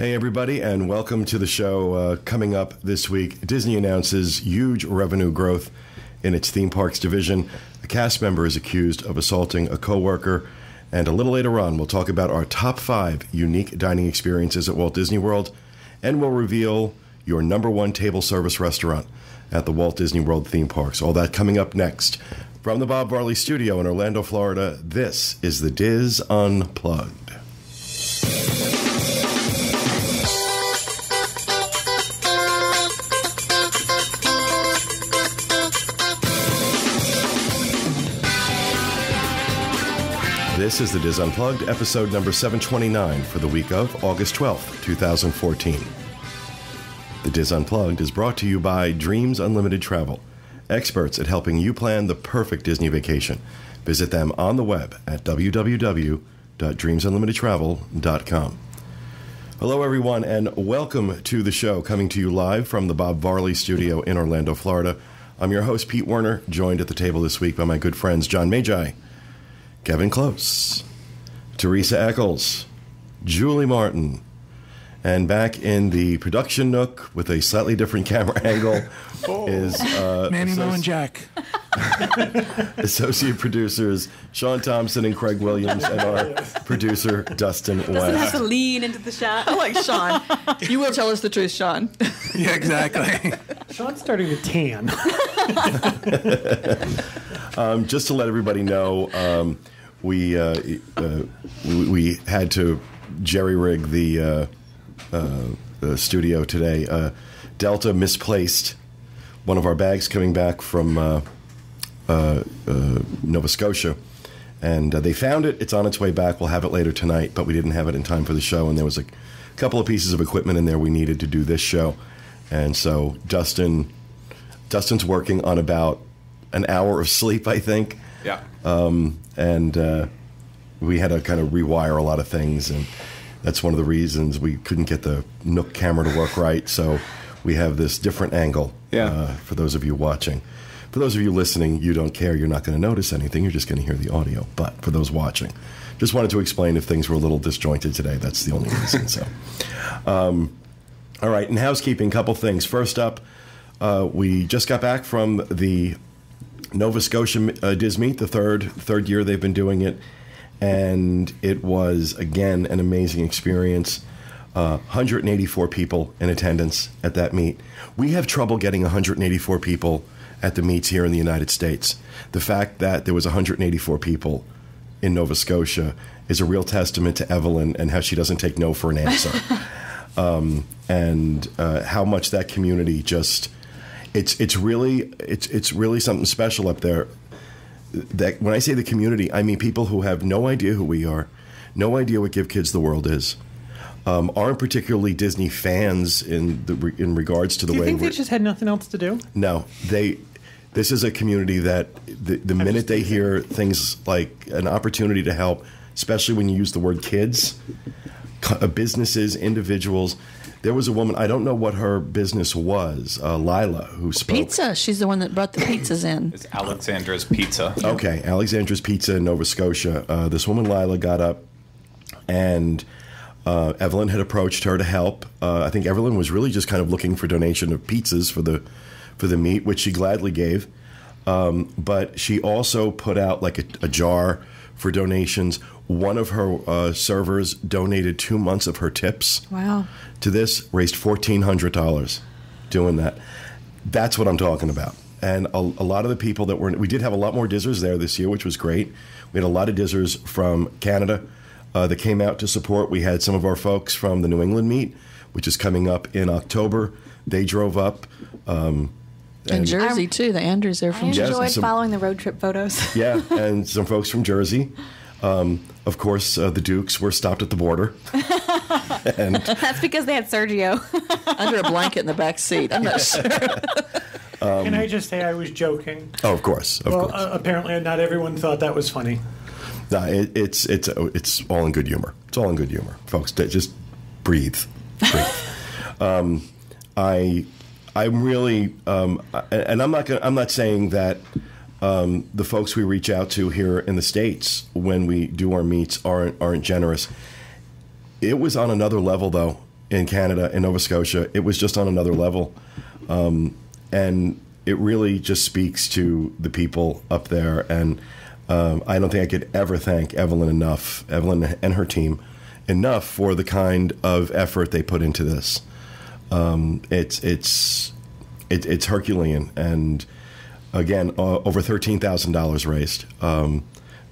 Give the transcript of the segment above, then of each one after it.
Hey everybody, and welcome to the show. Coming up this week, Disney announces huge revenue growth in its theme parks division. A cast member is accused of assaulting a coworker, and a little later on, we'll talk about our top 5 unique dining experiences at Walt Disney World, and we'll reveal your #1 table service restaurant at the Walt Disney World theme parks. All that coming up next. From the Bob Varley Studio in Orlando, Florida, this is the DIS Unplugged. This is the DIS Unplugged, episode number 729 for the week of August 12th, 2014. The DIS Unplugged is brought to you by Dreams Unlimited Travel, experts at helping you plan the perfect Disney vacation. Visit them on the web at www.dreamsunlimitedtravel.com. Hello, everyone, and welcome to the show, coming to you live from the Bob Varley Studio in Orlando, Florida. I'm your host, Pete Werner, joined at the table this week by my good friends John Magi, Kevin Close, Teresa Eccles, Julie Martin, and back in the production nook with a slightly different camera angle is Manny Mo and Jack. Associate producers Sean Thompson and Craig Williams, and our producer Dustin West. Doesn't have to lean into the shot. I like Sean. You will tell us the truth, Sean. Yeah, exactly. Sean's starting to tan. Just to let everybody know, we had to jerry-rig the studio today. Delta misplaced one of our bags coming back from Nova Scotia, and they found it. It's on its way back. We'll have it later tonight, but we didn't have it in time for the show, and there was a couple of pieces of equipment in there we needed to do this show. And so Dustin's working on about an hour of sleep, I think. Yeah. And we had to kind of rewire a lot of things, and that's one of the reasons we couldn't get the Nook camera to work right. So we have this different angle for those of you watching. For those of you listening, you don't care. You're not going to notice anything. You're just going to hear the audio. But for those watching, just wanted to explain if things were a little disjointed today. That's the only reason. So, all right. In housekeeping, couple things. First up, we just got back from the Nova Scotia Dis Meet, the third year they've been doing it, and it was, again, an amazing experience. 184 people in attendance at that meet. We have trouble getting 184 people at the meets here in the United States. The fact that there was 184 people in Nova Scotia is a real testament to Evelyn and how she doesn't take no for an answer. And how much that community just... It's really something special up there. That when I say the community, I mean people who have no idea who we are, no idea what Give Kids the World is, aren't particularly Disney fans in regards to the way. Do you think they just had nothing else to do? No, this is a community that the minute they hear things like an opportunity to help, especially when you use the word kids, businesses, individuals. There was a woman, I don't know what her business was, Lila, who spoke. Pizza. She's the one that brought the pizzas in. It's Alexandra's Pizza. Okay, Alexandra's Pizza in Nova Scotia. This woman, Lila, got up, and Evelyn had approached her to help. I think Evelyn was really just kind of looking for donation of pizzas for the meet, which she gladly gave. But she also put out like a jar for donations. One of her servers donated 2 months of her tips. Wow. To this, raised $1,400 doing that. That's what I'm talking about. And a lot of the people that we did have a lot more Dizzers there this year, which was great. We had a lot of Dizzers from Canada that came out to support. We had some of our folks from the New England meet, which is coming up in October. They drove up. And Jersey, too. The Andrews are from I Jersey. enjoyed following the road trip photos. Yeah, and some folks from Jersey. Of course, the Dukes were stopped at the border. And that's because they had Sergio. Under a blanket in the back seat. I'm not sure. Can I just say I was joking? Oh, of course. Apparently not everyone thought that was funny. No, it's all in good humor. It's all in good humor, folks. Just breathe. I'm really, and I'm not saying that the folks we reach out to here in the States when we do our meets aren't generous. It was on another level, though, in Canada, in Nova Scotia, it was just on another level. And it really just speaks to the people up there. And I don't think I could ever thank Evelyn and her team enough for the kind of effort they put into this. It's Herculean, and again, over $13,000 raised.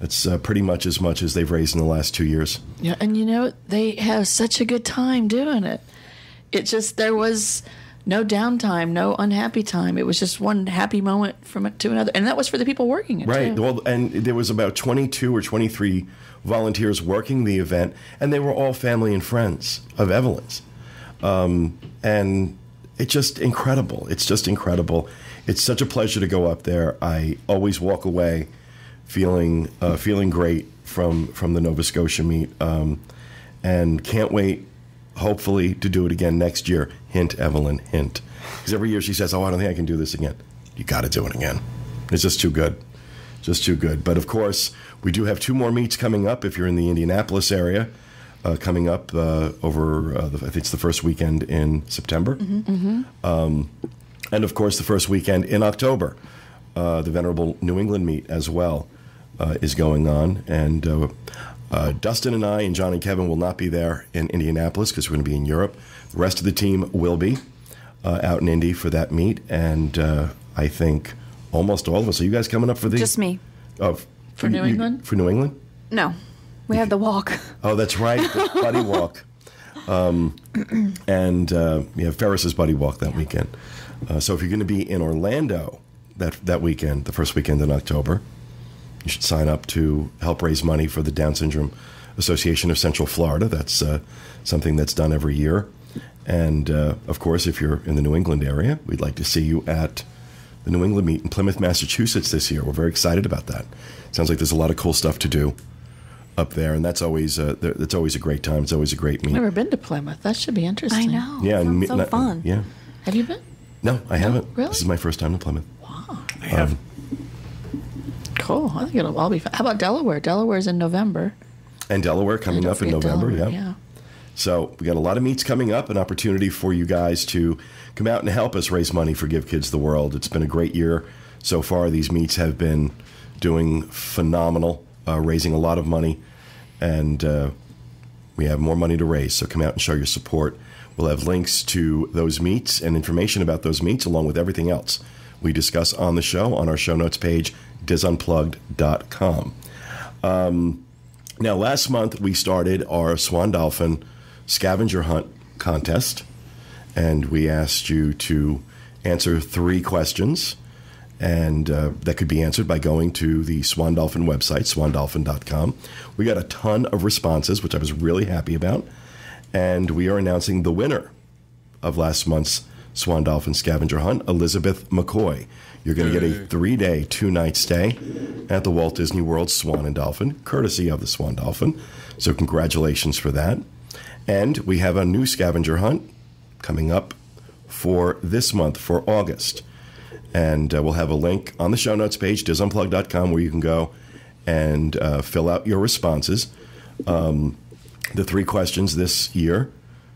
It's pretty much as they've raised in the last 2 years. Yeah, and they have such a good time doing it. It just, there was no downtime, no unhappy time. It was just one happy moment from it to another, and that was for the people working it. Right. Too. Well, and there was about 22 or 23 volunteers working the event, and they were all family and friends of Evelyn's. And it's just incredible. It's just incredible. It's such a pleasure to go up there. I always walk away feeling great from the Nova Scotia meet, and can't wait, hopefully, to do it again next year. Hint, Evelyn, hint. Because every year she says, "Oh, I don't think I can do this again." You got to do it again. It's just too good. Just too good. But of course, we do have 2 more meets coming up if you're in the Indianapolis area. Coming up over, I think it's the first weekend in September. Mm-hmm. And of course, the first weekend in October. The Venerable New England meet as well is going on. And Dustin and I and John and Kevin will not be there in Indianapolis because we're going to be in Europe. The rest of the team will be out in Indy for that meet. And I think almost all of us. Are you guys coming up for these? Just me. Oh, For New England? For New England? No. We have the walk. Oh, that's right. The Buddy Walk. And we have Ferris's Buddy Walk that weekend. So if you're going to be in Orlando that weekend, the first weekend in October, you should sign up to help raise money for the Down Syndrome Association of Central Florida. That's something that's done every year. And, of course, if you're in the New England area, we'd like to see you at the New England meet in Plymouth, Massachusetts this year. We're very excited about that. Sounds like there's a lot of cool stuff to do up there, and that's always a great time. It's always a great meet. I've never been to Plymouth. That should be interesting. I know. Yeah, Sounds so fun. Yeah. Have you been? No, I haven't. Really? This is my first time in Plymouth. Wow. I have. Cool. I think it'll all be fun. How about Delaware? Delaware's in November. And Delaware coming Don't up in forget November. Delaware, Yeah. So we got a lot of meets coming up, an opportunity for you guys to come out and help us raise money for Give Kids the World. It's been a great year so far. These meets have been doing phenomenal, raising a lot of money, and we have more money to raise. So come out and show your support. We'll have links to those meets and information about those meets, along with everything else we discuss on the show on our show notes page, disunplugged.com. Now, last month we started our Swan Dolphin scavenger hunt contest, and we asked you to answer 3 questions, and that could be answered by going to the Swan Dolphin website, swandolphin.com. We got a ton of responses, which I was really happy about, and we are announcing the winner of last month's Swan Dolphin scavenger hunt, Elizabeth McCoy. You're going to get a 3-day, 2-night stay at the Walt Disney World Swan and Dolphin, courtesy of the Swan Dolphin. So congratulations for that. And we have a new scavenger hunt coming up for this month, for August. And we'll have a link on the show notes page, disunplugged.com, where you can go and fill out your responses. The 3 questions this year,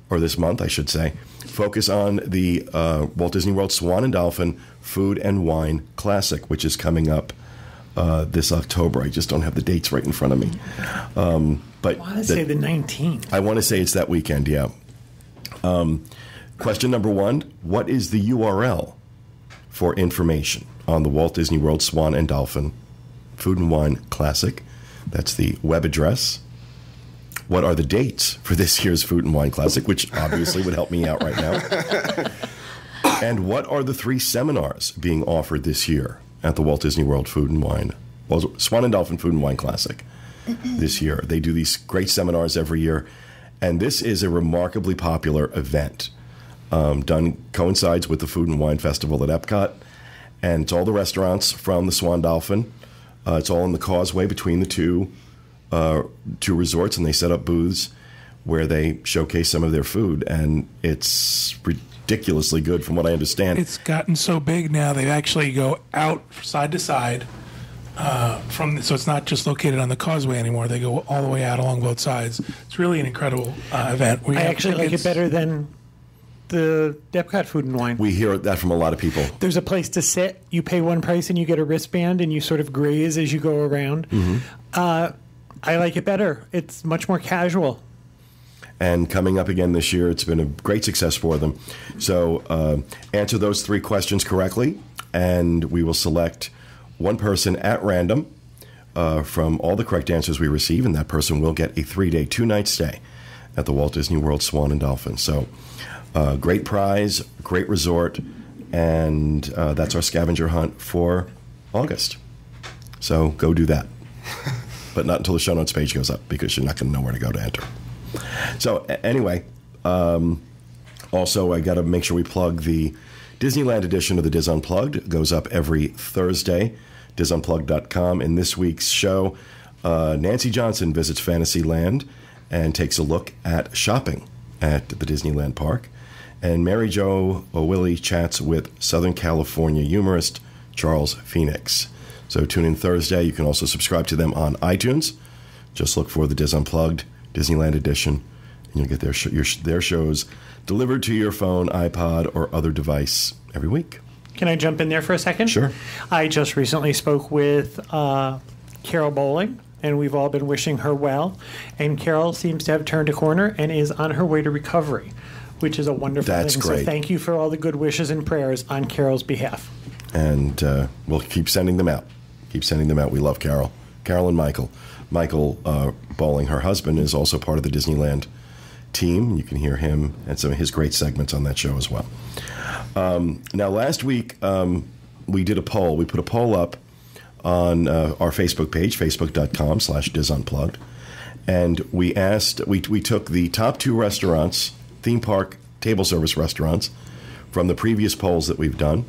or this month, I should say, focus on the Walt Disney World Swan and Dolphin Food and Wine Classic, which is coming up this October. I just don't have the dates right in front of me. But I want to say the 19th. I want to say it's that weekend, yeah. Question number 1, what is the URL for information on the Walt Disney World Swan and Dolphin Food and Wine Classic? That's the web address. What are the dates for this year's Food and Wine Classic, which obviously would help me out right now? And what are the 3 seminars being offered this year at the Walt Disney World Swan and Dolphin Food and Wine Classic this year? They do these great seminars every year, and this is a remarkably popular event. Coincides with the Food and Wine Festival at Epcot, and it's all the restaurants from the Swan Dolphin. It's all in the causeway between the two resorts, and they set up booths where they showcase some of their food, and it's ridiculously good from what I understand. It's gotten so big now they actually go out side to side So it's not just located on the causeway anymore. They go all the way out along both sides. It's really an incredible event. I actually like it better than the Epcot Food and Wine. We hear that from a lot of people. There's a place to sit. You pay one price and you get a wristband and you sort of graze as you go around. I like it better. It's much more casual. And coming up again this year, it's been a great success for them. So answer those 3 questions correctly, and we will select one person at random from all the correct answers we receive, and that person will get a 3-day, 2-night stay at the Walt Disney World Swan and Dolphin. So great prize, great resort, and that's our scavenger hunt for August. So go do that. But not until the show notes page goes up, because you're not going to know where to go to enter. So anyway, also I got to make sure we plug the Disneyland edition of the DIS Unplugged. It goes up every Thursday, disunplugged.com. In this week's show, Nancy Johnson visits Fantasyland and takes a look at shopping at the Disneyland park. And Mary Jo O'Willie chats with Southern California humorist Charles Phoenix. So tune in Thursday. You can also subscribe to them on iTunes. Just look for the DIS Unplugged Disneyland edition, and you'll get their shows delivered to your phone, iPod, or other device every week. Can I jump in there for a second? Sure. I just recently spoke with Carol Bowling, and we've all been wishing her well. And Carol seems to have turned a corner and is on her way to recovery, which is a wonderful That's thing. great. So thank you for all the good wishes and prayers on Carol's behalf. And we'll keep sending them out. Keep sending them out. We love Carol. Carol and Michael. Michael Bowling, her husband, is also part of the Disneyland team. You can hear him and some of his great segments on that show as well. Now, last week, we did a poll. We put a poll up on our Facebook page, facebook.com/disunplugged. And we asked, we took the top 2 restaurants, theme park table service restaurants, from the previous polls that we've done.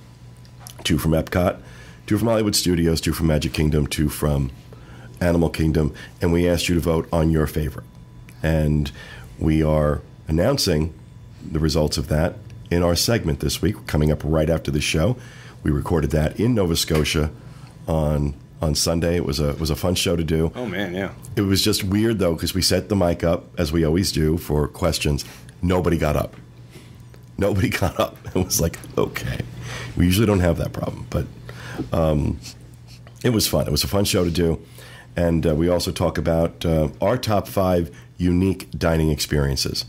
2 from Epcot, 2 from Hollywood Studios, 2 from Magic Kingdom, 2 from Animal Kingdom, and we asked you to vote on your favorite. And we are announcing the results of that in our segment this week, coming up right after the show. We recorded that in Nova Scotia on Sunday. It was a fun show to do. Oh, man, yeah. It was just weird, though, because we set the mic up, as we always do, for questions. Nobody got up. Nobody got up. It was like, okay. We usually don't have that problem, but it was fun. It was a fun show to do. And we also talk about our top 5 unique dining experiences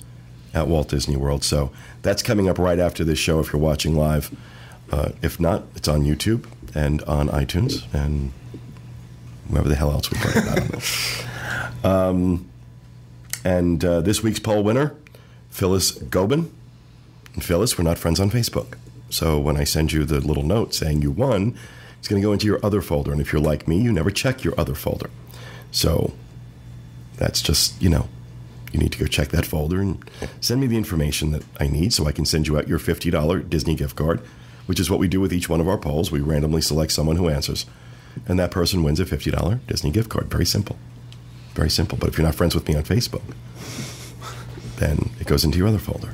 at Walt Disney World. So that's coming up right after this show if you're watching live. If not, it's on YouTube and on iTunes and wherever the hell else we put it. I don't know. And this week's poll winner, Phyllis Gobin. And Phyllis, we're not friends on Facebook. So when I send you the little note saying you won, it's going to go into your other folder. And if you're like me, you never check your other folder. So that's just, you need to go check that folder and send me the information that I need so I can send you out your $50 Disney gift card, which is what we do with each one of our polls. We randomly select someone who answers, and that person wins a $50 Disney gift card. Very simple. Very simple. But if you're not friends with me on Facebook, then it goes into your other folder,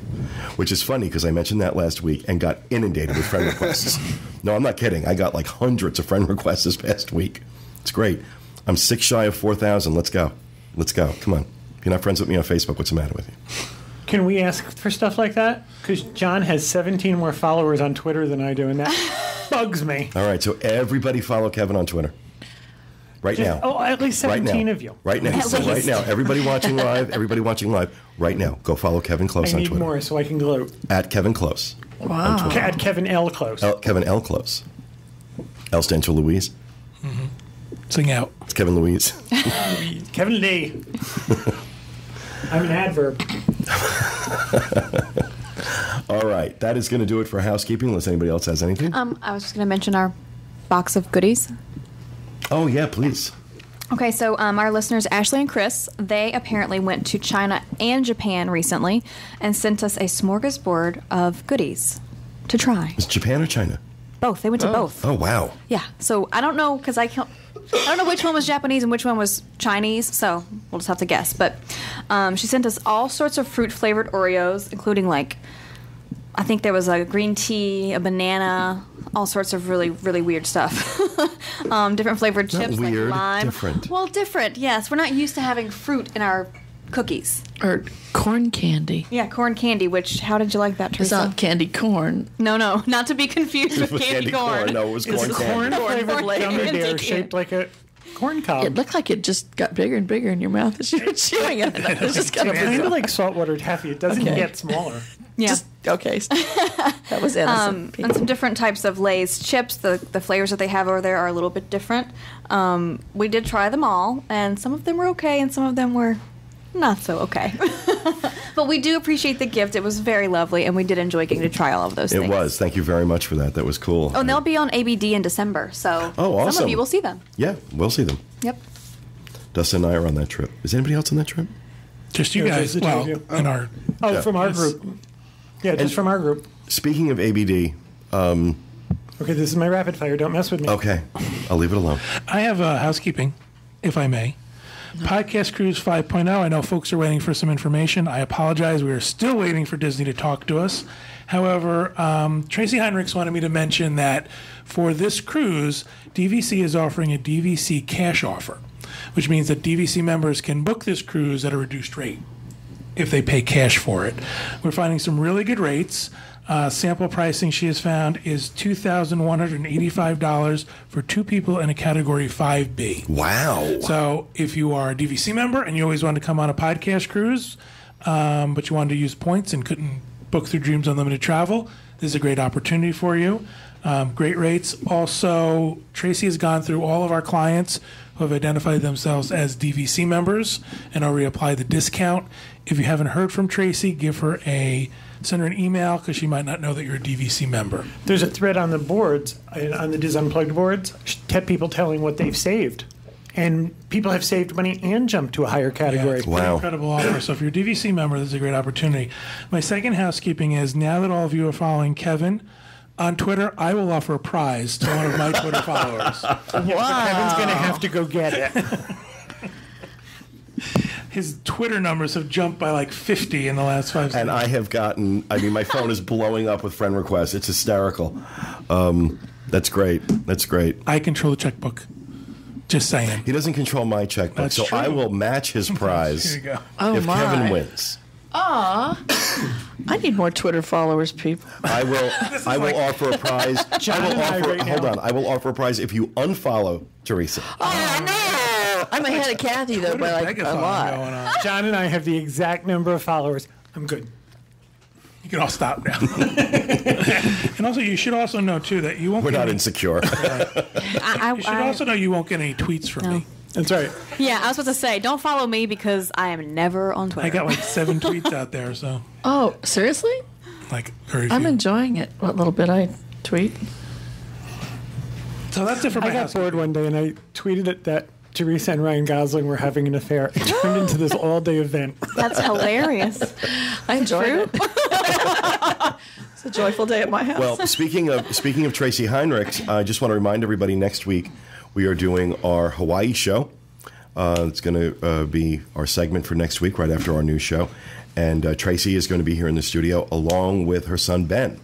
which is funny because I mentioned that last week and got inundated with friend requests. No, I'm not kidding. I got like hundreds of friend requests this past week. It's great. I'm 6 shy of 4,000. Let's go. Let's go. Come on. If you're not friends with me on Facebook, what's the matter with you? Can we ask for stuff like that? Because John has 17 more followers on Twitter than I do, and that bugs me. All right, so everybody follow Kevin on Twitter. Right now. Oh, at least 17 of you. Right now. So right now, everybody watching live, right now, go follow Kevin Close I on need Twitter. more so I can gloat. At Kevin Close. Wow. At Kevin L. Close. Kevin L. Close. L stands for Louise. Mm-hmm. Sing out. It's Kevin Louise. Kevin Lee. I'm an adverb. All right. That is going to do it for housekeeping, unless anybody else has anything. I was just going to mention our box of goodies. Oh, yeah, please. Okay, so our listeners, Ashley and Chris, they apparently went to China and Japan recently and sent us a smorgasbord of goodies to try. Is it Japan or China? Both. They went to both. Oh, wow. Yeah. So I don't know because I don't know which one was Japanese and which one was Chinese, so we'll just have to guess. But she sent us all sorts of fruit-flavored Oreos, including, like, I think there was a green tea, a banana, all sorts of really, really weird stuff. Different flavored chips, weird, like lime. different. Well, different. Yes, we're not used to having fruit in our cookies. Or corn candy. Yeah, corn candy. Which, how did you like that, It's Teresa? not candy corn. No, not to be confused with candy corn. No, it was corn It's candy. corn flavored Corn gummy candy. bear shaped like a corn cob. It looked like it just got bigger and bigger in your mouth as you were chewing it. It was just kind of Kind of like saltwater taffy. It doesn't Okay. get smaller. Yeah. Just, okay. That was innocent. And some different types of Lay's chips. The flavors that they have over there are a little bit different. We did try them all, and some of them were okay, and some of them were not so okay. But we do appreciate the gift. It was very lovely, and we did enjoy getting to try all of those things. It was. Thank you very much for that. That was cool. Oh, and they'll be on ABD in December, so Oh, awesome. some of you will see them. Yeah, we'll see them. Yep. Dustin and I are on that trip. Is anybody else on that trip? Just you Yeah, guys. just the two Well, of you. in our. Oh, Yeah. from our Yes. group. Yeah, just from our group. Speaking of ABD, Okay, this is my rapid fire. Don't mess with me. okay, I'll leave it alone. I have housekeeping, if I may. Podcast Cruise 5.0. I know folks are waiting for some information. I apologize. We are still waiting for Disney to talk to us. However, Tracy Heinrichs wanted me to mention that for this cruise, DVC is offering a DVC cash offer, which means that DVC members can book this cruise at a reduced rate if they pay cash for it. We're finding some really good rates. Sample pricing she has found is $2,185 for two people in a Category 5B. Wow. So if you are a DVC member and you always wanted to come on a podcast cruise, but you wanted to use points and couldn't book through Dreams Unlimited Travel, this is a great opportunity for you. Great rates. Also, Tracy has gone through all of our clients who have identified themselves as DVC members and already applied the discount. If you haven't heard from Tracy, send her an email because she might not know that you're a DVC member. There's a thread on the boards, on the DIS Unplugged boards, people telling what they've saved. And people have saved money and jumped to a higher category. Yeah, Wow. incredible offer. So if you're a DVC member, this is a great opportunity. My second housekeeping is, now that all of you are following Kevin on Twitter, I will offer a prize to one of my Twitter followers. Kevin's going to have to go get it. His Twitter numbers have jumped by like 50 in the last 5 seconds. And I have gotten, my phone is blowing up with friend requests. It's hysterical. That's great. That's great. I control the checkbook. Just saying. He doesn't control my checkbook, That's so true. I will match his prize Here you go. Oh, if my. Kevin wins. Aw. I need more Twitter followers, people. I will offer a prize. Hold on. I will offer a prize if you unfollow Teresa. Oh, no. I'm ahead of Kathy, though, by like a Megathon lot. going on. John and I have the exact number of followers. I'm good. You can all stop now. And also, you should also know, too, that you won't We're get not any, insecure. you should also know you won't get any tweets from me. That's right. Yeah, I was supposed to say, don't follow me because I am never on Twitter. I got like 7 tweets out there, so Oh, seriously? like very I'm few. enjoying it. What little bit I tweet. So that's it for my I got house. bored one day and I tweeted it that Teresa and Ryan Gosling were having an affair. It turned into this all-day event. That's hilarious. I enjoyed it. It's a joyful day at my house. Well, speaking of Tracy Heinrichs, I just want to remind everybody next week we are doing our Hawaii show. It's going to be our segment for next week, right after our news show. And Tracy is going to be here in the studio along with her son, Ben.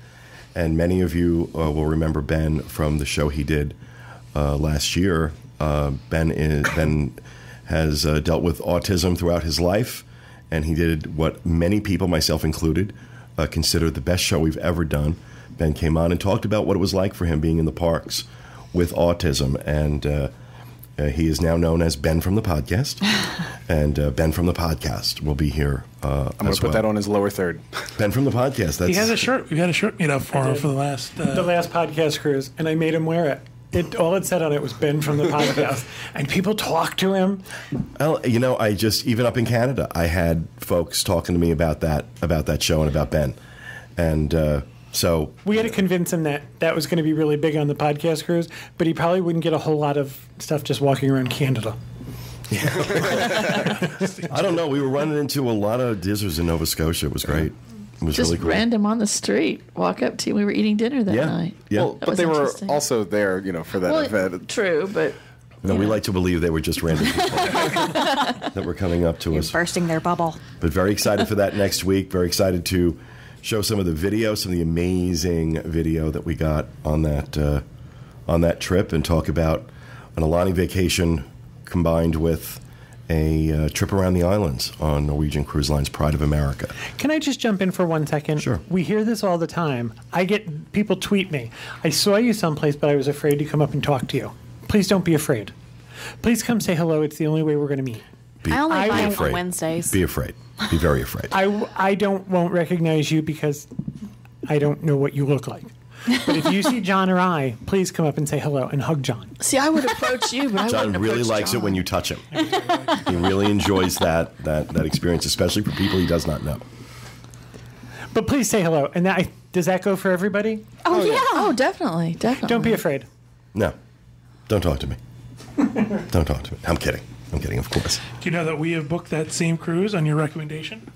And many of you will remember Ben from the show he did last year. Ben has dealt with autism throughout his life, and he did what many people, myself included, consider the best show we've ever done. Ben came on and talked about what it was like for him being in the parks with autism, and he is now known as Ben from the Podcast, and Ben from the Podcast will be here. I'm going to put that on his lower third. Ben from the Podcast. That's, He has a shirt. We've had a shirt made up for him for the last. The last podcast cruise, and I made him wear it. All it said on it was Ben from the podcast, and people talked to him. Well, I just, even up in Canada, I had folks talking to me about that show and about Ben, and so We had to convince him that was going to be really big on the podcast cruise, but he probably wouldn't get a whole lot of stuff just walking around Canada. I don't know. We were running into a lot of Dizzers in Nova Scotia. It was great. It was Just really cool. random on the street. Walk up to you. We were eating dinner that Yeah. night. Yeah. Well, That but was they were interesting. also there, for that event. True, but No, we like to believe they were just random people that were coming up to You're us. bursting their bubble. But very excited for that next week. Very excited to show some of the video, some of the amazing video that we got on that trip, and talk about an Alani vacation combined with a trip around the islands on Norwegian Cruise Line's Pride of America. Can I just jump in for 1 second? Sure. We hear this all the time. I get people tweet me. I saw you someplace, but I was afraid to come up and talk to you. Please don't be afraid. Please come say hello. It's the only way we're going to meet. I only buy them afraid. on Wednesdays. Be afraid. Be very afraid. I won't recognize you because I don't know what you look like. But if you see John or I, please come up and say hello and hug John. See, I would approach you, but I John wouldn't really approach likes John. it when you touch him. He really enjoys that experience, especially for people he does not know. But please say hello. And does that go for everybody? Oh, yeah. Oh, definitely. Don't be afraid. No. Don't talk to me. Don't talk to me. I'm kidding, of course. Do you know that we have booked that same cruise on your recommendation?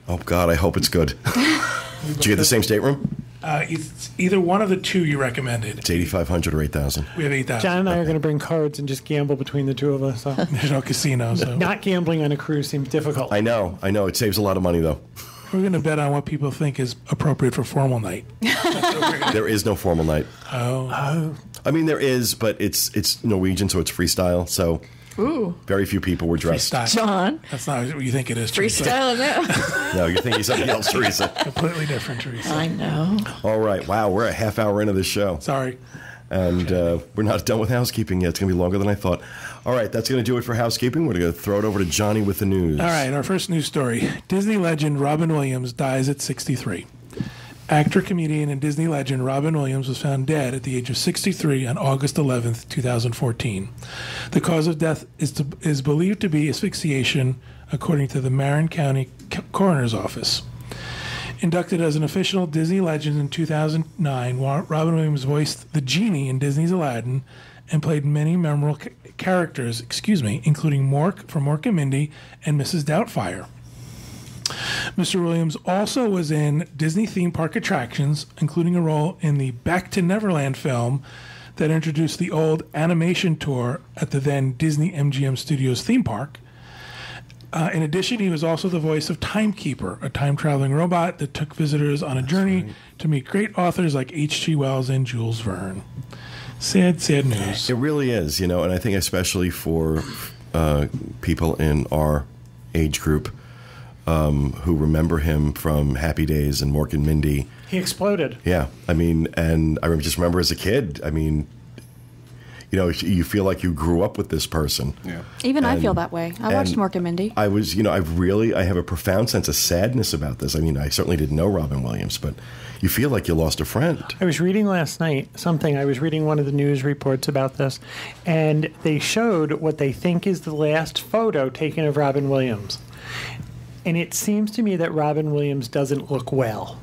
Oh, God, I hope it's good. Did you get the same stateroom? It's either one of the two you recommended. It's 8,500 or 8,000. We have 8,000. John and I are going to bring cards and just gamble between the two of us. So. There's no casino, so Not gambling on a cruise seems difficult. I know. It saves a lot of money, though. we're going to bet on what people think is appropriate for formal night. There is no formal night. Oh. I mean, there is, but it's Norwegian, so it's freestyle. So very few people were dressed. Freestyle. John. That's not what you think it is, Teresa. Freestyle now. No, you're thinking something else, Teresa. Completely different, Teresa. I know. All right. Wow, we're a half hour into this show. Sorry. And we're not done with housekeeping yet. It's going to be longer than I thought. All right, that's going to do it for housekeeping. We're going to throw it over to Johnny with the news. All right, our first news story. Disney legend Robin Williams dies at 63. Actor, comedian, and Disney legend Robin Williams was found dead at the age of 63 on August 11th, 2014. The cause of death is believed to be asphyxiation, according to the Marin County Coroner's Office. Inducted as an official Disney legend in 2009, Robin Williams voiced the genie in Disney's Aladdin and played many memorable characters, including Mork from Mork and Mindy and Mrs. Doubtfire. Mr. Williams also was in Disney theme park attractions, including a role in the Back to Neverland film that introduced the old animation tour at the then Disney MGM Studios theme park. In addition, he was also the voice of Timekeeper, a time-traveling robot that took visitors on a journey to meet great authors like H.G. Wells and Jules Verne. Sad, sad news. It really is, and I think especially for people in our age group who remember him from Happy Days and Mork and Mindy. He exploded. Yeah, and I just remember as a kid, you feel like you grew up with this person. Yeah. Even I feel that way. I watched Mork and Mindy. I was, I have a profound sense of sadness about this. I certainly didn't know Robin Williams, but you feel like you lost a friend. I was reading last night I was reading one of the news reports about this, and they showed what they think is the last photo taken of Robin Williams. And it seems to me that Robin Williams doesn't look well.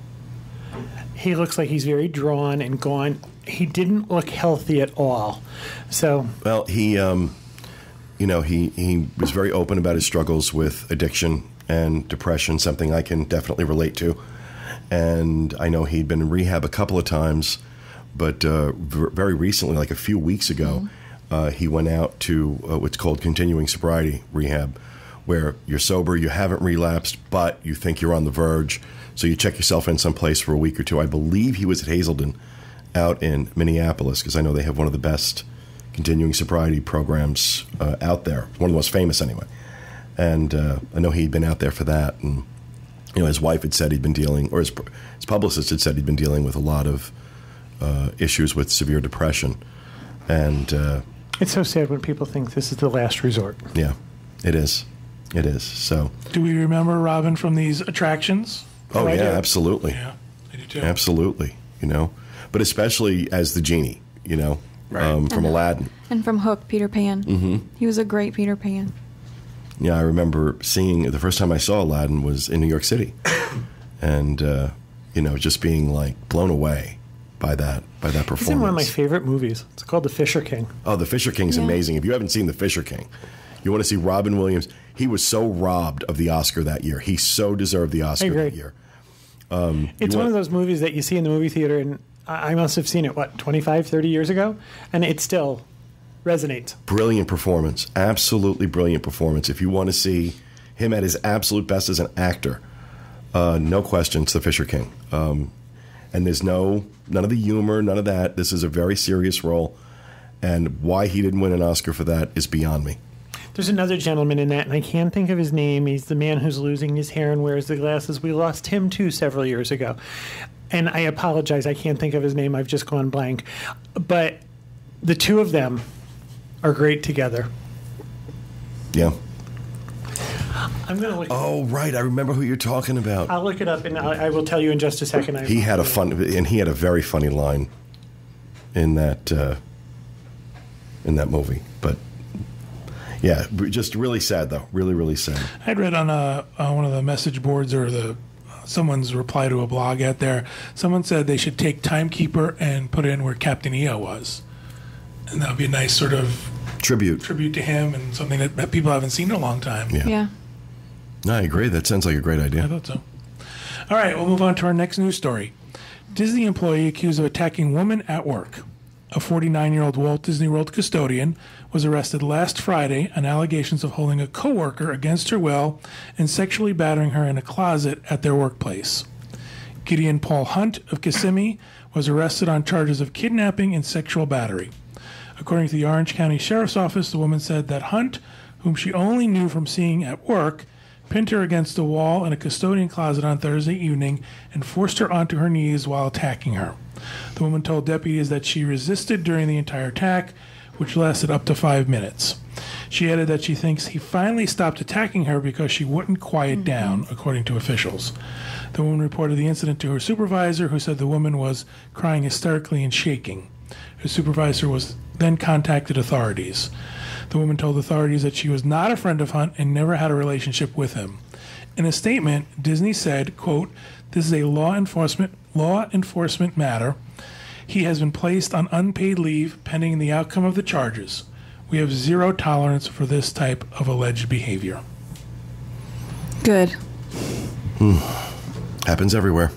He looks like he's very drawn and gone. He didn't look healthy at all. So, well, he was very open about his struggles with addiction and depression, something I can definitely relate to. And I know he'd been in rehab a couple of times, but very recently, like a few weeks ago, he went out to what's called continuing sobriety rehab, where you're sober, you haven't relapsed, but you think you're on the verge. So you check yourself in someplace for a week or two. I believe he was at Hazelden out in Minneapolis, because I know they have one of the best continuing sobriety programs out there, one of the most famous anyway. And I know he'd been out there for that. And his wife had said he'd been dealing, or his publicist had said he'd been dealing with a lot of issues with severe depression. And it's so sad when people think this is the last resort. Yeah, it is. It is. So, do we remember Robin from these attractions? Oh, yeah, absolutely. Yeah, I do too. Absolutely, But especially as the genie, Right. from Aladdin. And from Hook, Peter Pan. Mm-hmm. He was a great Peter Pan. Yeah, I remember seeing, the first time I saw Aladdin was in New York City. And, just being, blown away by that performance. It's in one of my favorite movies. It's called The Fisher King. Oh, The Fisher King's amazing. If you haven't seen The Fisher King, you want to see Robin Williams. He was so robbed of the Oscar that year. He so deserved the Oscar that year. It's one of those movies that you see in the movie theater, and I must have seen it, 25, 30 years ago? And it still resonates. Brilliant performance. Absolutely brilliant performance. If you want to see him at his absolute best as an actor, No question, it's the Fisher King. And there's none of the humor, none of that. This is a very serious role. And why he didn't win an Oscar for that is beyond me. There's another gentleman in that, and I can't think of his name. He's the man who's losing his hair and wears the glasses. We lost him, too, several years ago. And I apologize. I can't think of his name. I've just gone blank. But the two of them are great together. Yeah. I'm going to look. Oh, right. I remember who you're talking about. I'll look it up, and I will tell you in just a second. He had a very funny line in that movie. But yeah, just really sad though. Really, really sad. I'd read on one of the message boards or someone's reply to a blog out there. Someone said they should take Timekeeper and put it in where Captain EO was, and that would be a nice sort of tribute to him and something that people haven't seen in a long time. Yeah. No, I agree. That sounds like a great idea. I thought so. All right, we'll move on to our next news story. Disney employee accused of attacking woman at work. A 49-year-old Walt Disney World custodian was arrested last Friday on allegations of holding a coworker against her will and sexually battering her in a closet at their workplace. Gideon Paul Hunt of Kissimmee was arrested on charges of kidnapping and sexual battery. According to the Orange County Sheriff's Office, the woman said that Hunt, whom she only knew from seeing at work, pinned her against a wall in a custodian closet on Thursday evening and forced her onto her knees while attacking her. The woman told deputies that she resisted during the entire attack, which lasted up to 5 minutes. She added that she thinks he finally stopped attacking her because she wouldn't quiet down, according to officials. The woman reported the incident to her supervisor, who said the woman was crying hysterically and shaking. Her supervisor then contacted authorities. The woman told authorities that she was not a friend of Hunt and never had a relationship with him. In a statement, Disney said, quote, "This is a law enforcement matter. He has been placed on unpaid leave pending the outcome of the charges. We have zero tolerance for this type of alleged behavior." Good. Happens everywhere.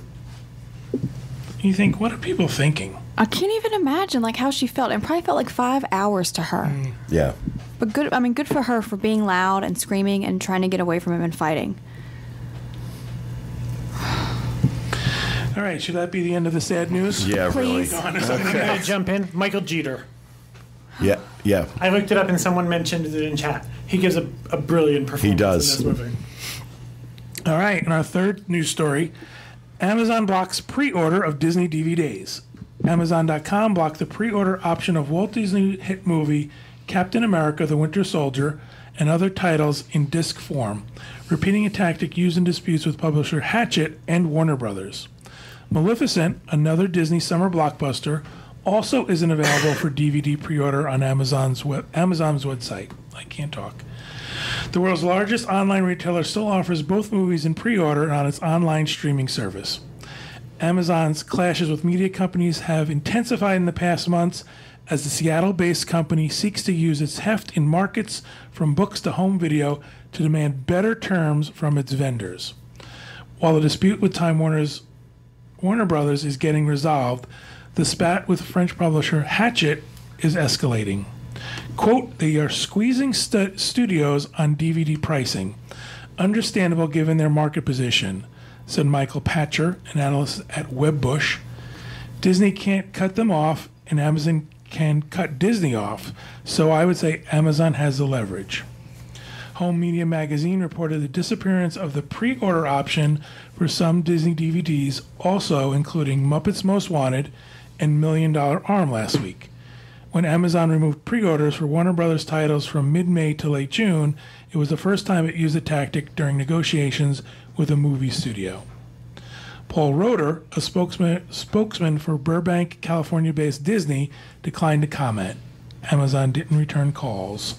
You think, what are people thinking? I can't even imagine how she felt. It probably felt like 5 hours to her. Yeah. But good for her for being loud and screaming and trying to get away from him and fighting. All right, should that be the end of the sad news? Yeah, Please. really. I'm going to jump in. Michael Jeter. Yeah. I looked it up and someone mentioned it in chat. He gives a brilliant performance He does. in this movie. All right, and our third news story, Amazon blocks pre-order of Disney DVDs. Amazon.com blocked the pre-order option of Walt Disney hit movie Captain America: The Winter Soldier and other titles in disc form, repeating a tactic used in disputes with publisher Hachette and Warner Brothers. Maleficent, another Disney summer blockbuster, also isn't available for DVD pre-order on Amazon's website. I can't talk. The world's largest online retailer still offers both movies in pre-order on its online streaming service. Amazon's clashes with media companies have intensified in the past months as the Seattle-based company seeks to use its heft in markets from books to home video to demand better terms from its vendors. While the dispute with Time Warner Brothers is getting resolved, the spat with French publisher Hachette is escalating. Quote, "They are squeezing studios on DVD pricing. Understandable given their market position," said Michael Patcher, an analyst at Wedbush. "Disney can't cut them off, and Amazon can cut Disney off, so I would say Amazon has the leverage." Home Media Magazine reported the disappearance of the pre-order option for some Disney DVDs, also including Muppets Most Wanted and $1 Million Arm last week. When Amazon removed pre-orders for Warner Brothers titles from mid-May to late June, it was the first time it used the tactic during negotiations with a movie studio. Paul Roeder, a spokesman for Burbank, California-based Disney, declined to comment. Amazon didn't return calls.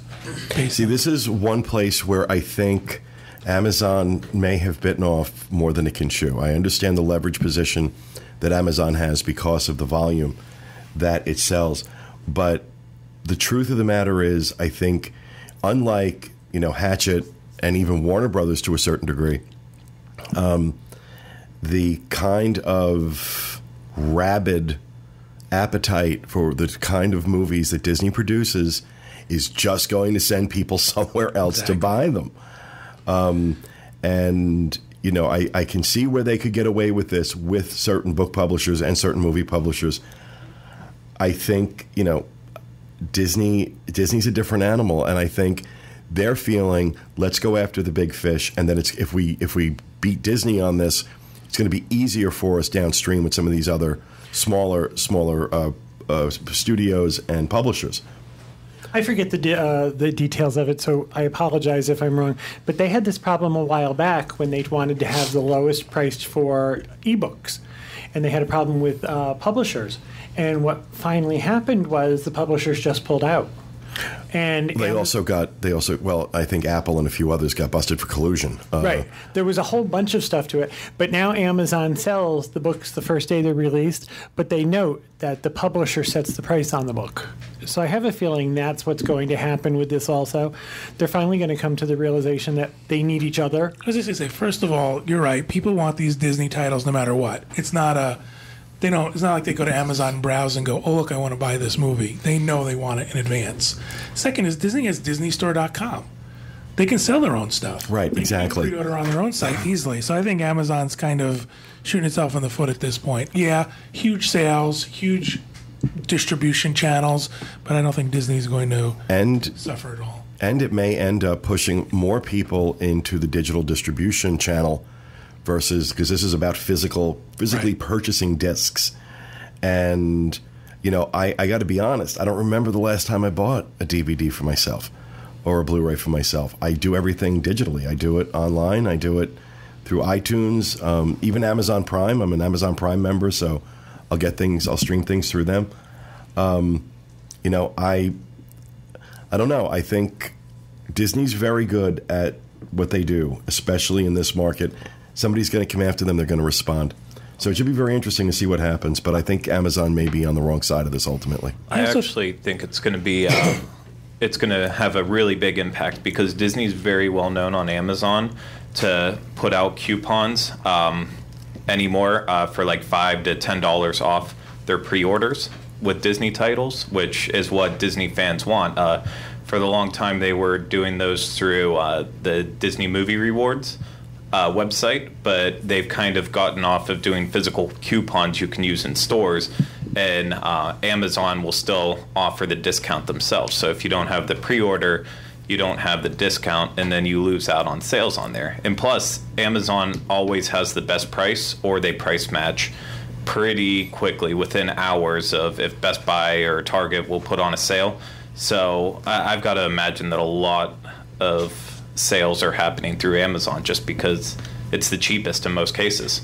See, this is one place where I think Amazon may have bitten off more than it can chew. I understand the leverage position that Amazon has because of the volume that it sells. But the truth of the matter is, I think, unlike, Hachette and even Warner Brothers to a certain degree, the kind of rabid appetite for the kind of movies that Disney produces is just going to send people somewhere else to buy them. And, I can see where they could get away with this with certain book publishers and certain movie publishers. I think, Disney's a different animal, and I think they're feeling, let's go after the big fish, and then if we beat Disney on this, it's going to be easier for us downstream with some of these other smaller studios and publishers. I forget the details of it, so I apologize if I'm wrong. But they had this problem a while back when they wanted to have the lowest priced for ebooks, and they had a problem with publishers. And what finally happened was the publishers just pulled out. And I think Apple and a few others got busted for collusion. Right. There was a whole bunch of stuff to it. But now Amazon sells the books the first day they're released, but they note that the publisher sets the price on the book. So I have a feeling that's what's going to happen with this also. They're finally going to come to the realization that they need each other. As I say, first of all, you're right. People want these Disney titles no matter what. It's not like they go to Amazon, browse, and go, oh, look, I want to buy this movie. They know they want it in advance. Second is Disney has DisneyStore.com. They can sell their own stuff. Right, exactly. They can pre-order on their own site easily. So I think Amazon's kind of shooting itself in the foot at this point. Yeah, huge sales, huge distribution channels, but I don't think Disney's going to suffer at all. And it may end up pushing more people into the digital distribution channel versus, because this is about physically purchasing discs. And, I got to be honest, I don't remember the last time I bought a DVD for myself or a Blu-ray for myself. I do everything digitally. I do it online. I do it through iTunes, even Amazon Prime. I'm an Amazon Prime member, so I'll stream things through them. I don't know. I think Disney's very good at what they do, especially in this market. Somebody's going to come after them. They're going to respond. So it should be very interesting to see what happens. But I think Amazon may be on the wrong side of this ultimately. I actually think it's going to be it's going to have a really big impact because Disney's very well known on Amazon to put out coupons anymore for like $5 to $10 off their pre-orders with Disney titles, which is what Disney fans want. For the long time, they were doing those through the Disney Movie Rewards website, but they've kind of gotten off of doing physical coupons you can use in stores, and Amazon will still offer the discount themselves. So if you don't have the pre-order, you don't have the discount, and then you lose out on sales on there. And plus, Amazon always has the best price, or they price match pretty quickly within hours of if Best Buy or Target will put on a sale. So I've got to imagine that a lot of sales are happening through Amazon just because it's the cheapest in most cases.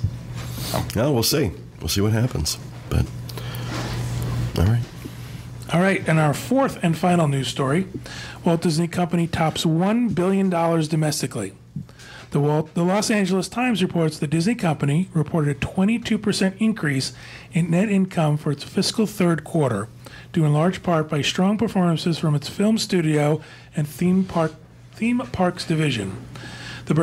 No, we'll see. We'll see what happens. But all right. And our fourth and final news story: Walt Disney Company tops $1 billion domestically. The Los Angeles Times reports the Disney Company reported a 22% increase in net income for its fiscal third quarter, due in large part by strong performances from its film studio and theme parks division. The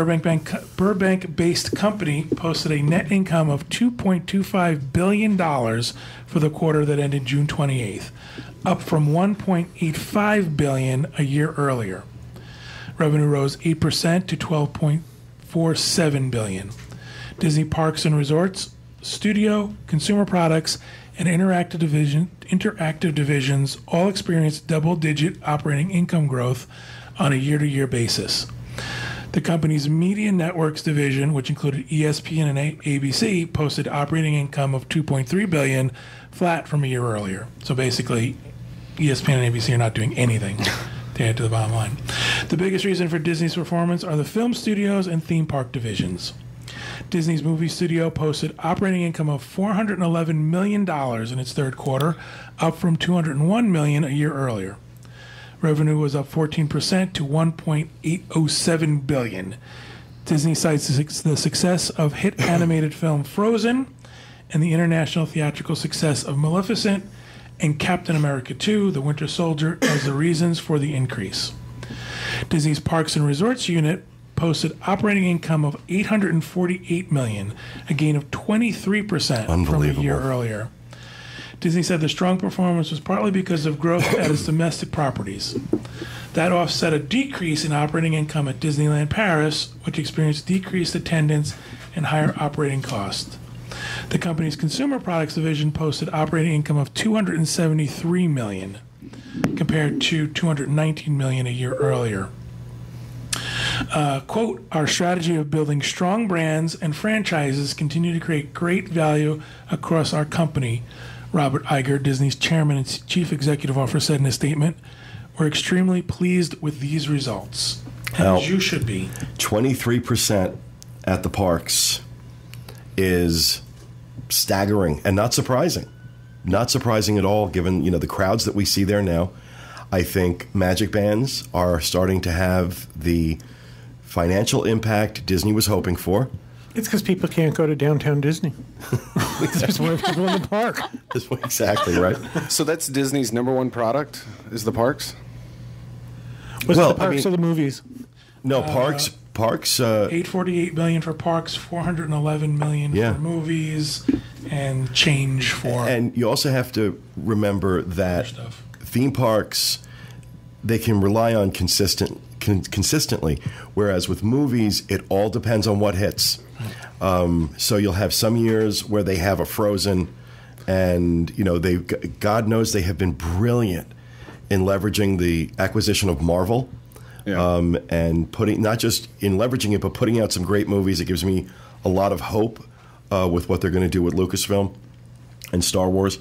Burbank-based company posted a net income of $2.25 billion for the quarter that ended June 28th, up from $1.85 billion a year earlier. Revenue rose 8% to $12.47 billion. Disney Parks and Resorts, Studio, Consumer Products, and Interactive divisions all experienced double-digit operating income growth on a year-to-year basis. The company's Media Networks division, which included ESPN and ABC, posted operating income of $2.3 billion, flat from a year earlier. So basically, ESPN and ABC are not doing anything to add to the bottom line. The biggest reason for Disney's performance are the film studios and theme park divisions. Disney's movie studio posted operating income of $411 million in its third quarter, up from $201 million a year earlier. Revenue was up 14% to $1.807 billion. Disney cites the success of hit animated film Frozen and the international theatrical success of Maleficent and Captain America 2, The Winter Soldier, as the reasons for the increase. Disney's Parks and Resorts unit posted operating income of $848 million, a gain of 23% from a year earlier. Disney said the strong performance was partly because of growth at its domestic properties. That offset a decrease in operating income at Disneyland Paris, which experienced decreased attendance and higher operating costs. The company's consumer products division posted operating income of $273 million, compared to $219 million a year earlier. Quote, our strategy of building strong brands and franchises continue to create great value across our company, Robert Iger, Disney's chairman and chief executive officer, said in a statement. We're extremely pleased with these results, as you should be. 23% at the parks is staggering and not surprising. Not surprising at all, given the crowds that we see there now. I think Magic Bands are starting to have the financial impact Disney was hoping for. It's because people can't go to downtown Disney. There's more people in the park. Exactly right. So that's Disney's number one product, is the parks? Was it the parks or the movies? No, parks. $848 million for parks, $411 million for movies, and change for. And you also have to remember that theme parks, they can rely on consistently, whereas with movies, it all depends on what hits. So you'll have some years where they have a Frozen, and God knows they have been brilliant in leveraging the acquisition of Marvel, and putting not just in leveraging it, but putting out some great movies. It gives me a lot of hope with what they're going to do with Lucasfilm and Star Wars.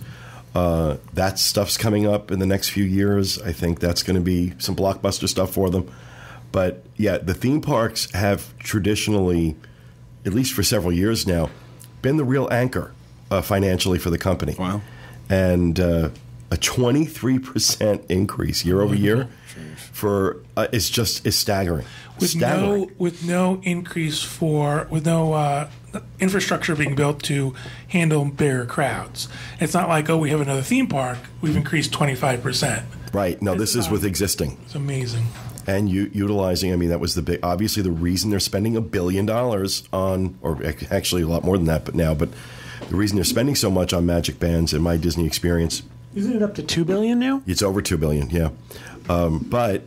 That stuff's coming up in the next few years. I think that's going to be some blockbuster stuff for them. But yeah, the theme parks have traditionally, at least for several years now, been the real anchor financially for the company. Wow. And a 23% increase year over year for is staggering. With no increase with no infrastructure being built to handle bigger crowds. It's not like, we have another theme park, we've increased 25%. Right. No, this is with existing. It's amazing. And utilizing, that was obviously the reason they're spending $1 billion on, or actually a lot more than that, but the reason they're spending so much on Magic Bands and My Disney Experience. Isn't it up to $2 billion now? It's over $2 billion, yeah. But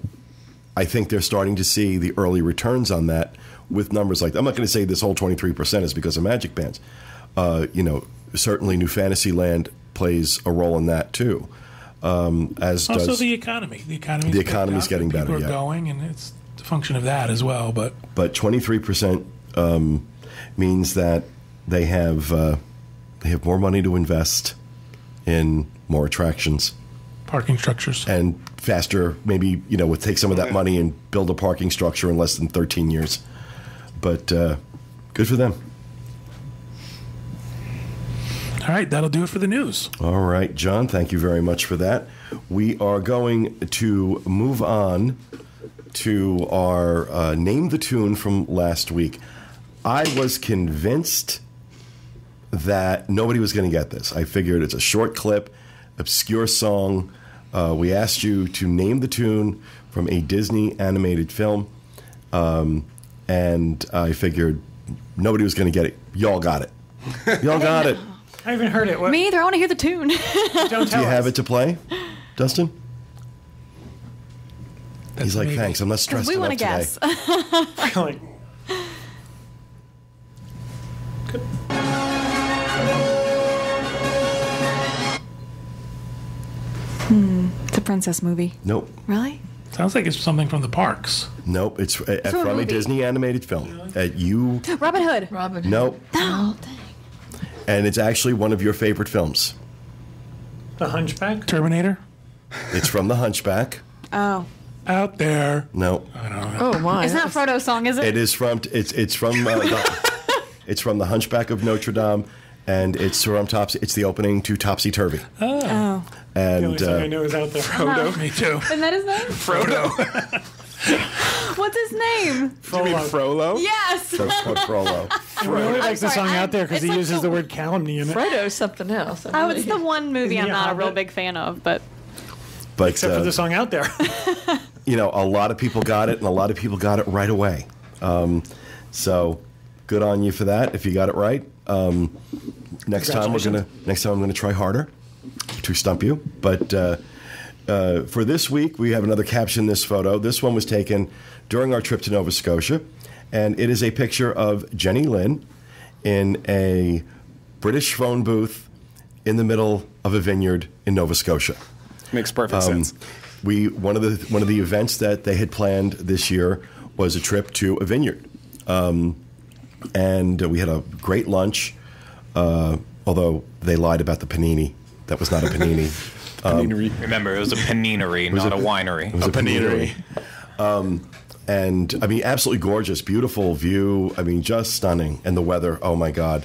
I think they're starting to see the early returns on that with numbers like that. I'm not going to say this whole 23% is because of Magic Bands. Certainly New Fantasyland plays a role in that too. As also does the economy. The economy's getting better. People are going, and it's a function of that as well. But 23% means that they have more money to invest in more attractions, parking structures, and faster. Maybe would take some of that money and build a parking structure in less than 13 years. But good for them. All right, that'll do it for the news. All right, John, thank you very much for that. We are going to move on to our Name the Tune from last week. I was convinced that nobody was going to get this. I figured it's a short clip, obscure song. We asked you to name the tune from a Disney animated film, and I figured nobody was going to get it. Y'all got it. Y'all got it. I haven't heard it. Me either. I want to hear the tune. Don't tell Do you have us. it to play, Dustin? He's like, thanks. I'm not stressed we enough want to today. guess. Really? Good. It's a princess movie. Nope. Really? Sounds like it's something from the parks. Nope. It's from a movie. Disney animated film. Robin Hood. Robin. Nope. No. And it's actually one of your favorite films. The Hunchback? Terminator. It's from The Hunchback. Oh. Out there. No. I don't know. Oh my! It's not Frodo's song, is it? It is from it's from it's from The Hunchback of Notre Dame, and it's the opening to Topsy Turvy. Oh. The And only song I know is out there. Frodo. Me too. Isn't that his name? Frodo. What's his name? You mean Frollo? Yes. so it's called Frollo. I really like the sorry, song out there because it's he like uses the word calumny in it. Frodo's something else. Oh, it's the one movie Isn't I'm he a not a real hobbit? big fan of, but But Except for the song out there. a lot of people got it, and a lot of people got it right away. So good on you for that. If you got it right, next time I'm gonna try harder to stump you. But for this week, we have another caption, this photo. This one was taken during our trip to Nova Scotia, and it is a picture of Jenny Lynn in a British phone booth in the middle of a vineyard in Nova Scotia. Makes perfect sense. One of the events that they had planned this year was a trip to a vineyard, and we had a great lunch. Although they lied about the panini, that was not a panini. Remember, it was a paninery, not a winery. It was a paninery. And I mean, absolutely gorgeous, beautiful view. I mean, just stunning, and the weather. Oh my God,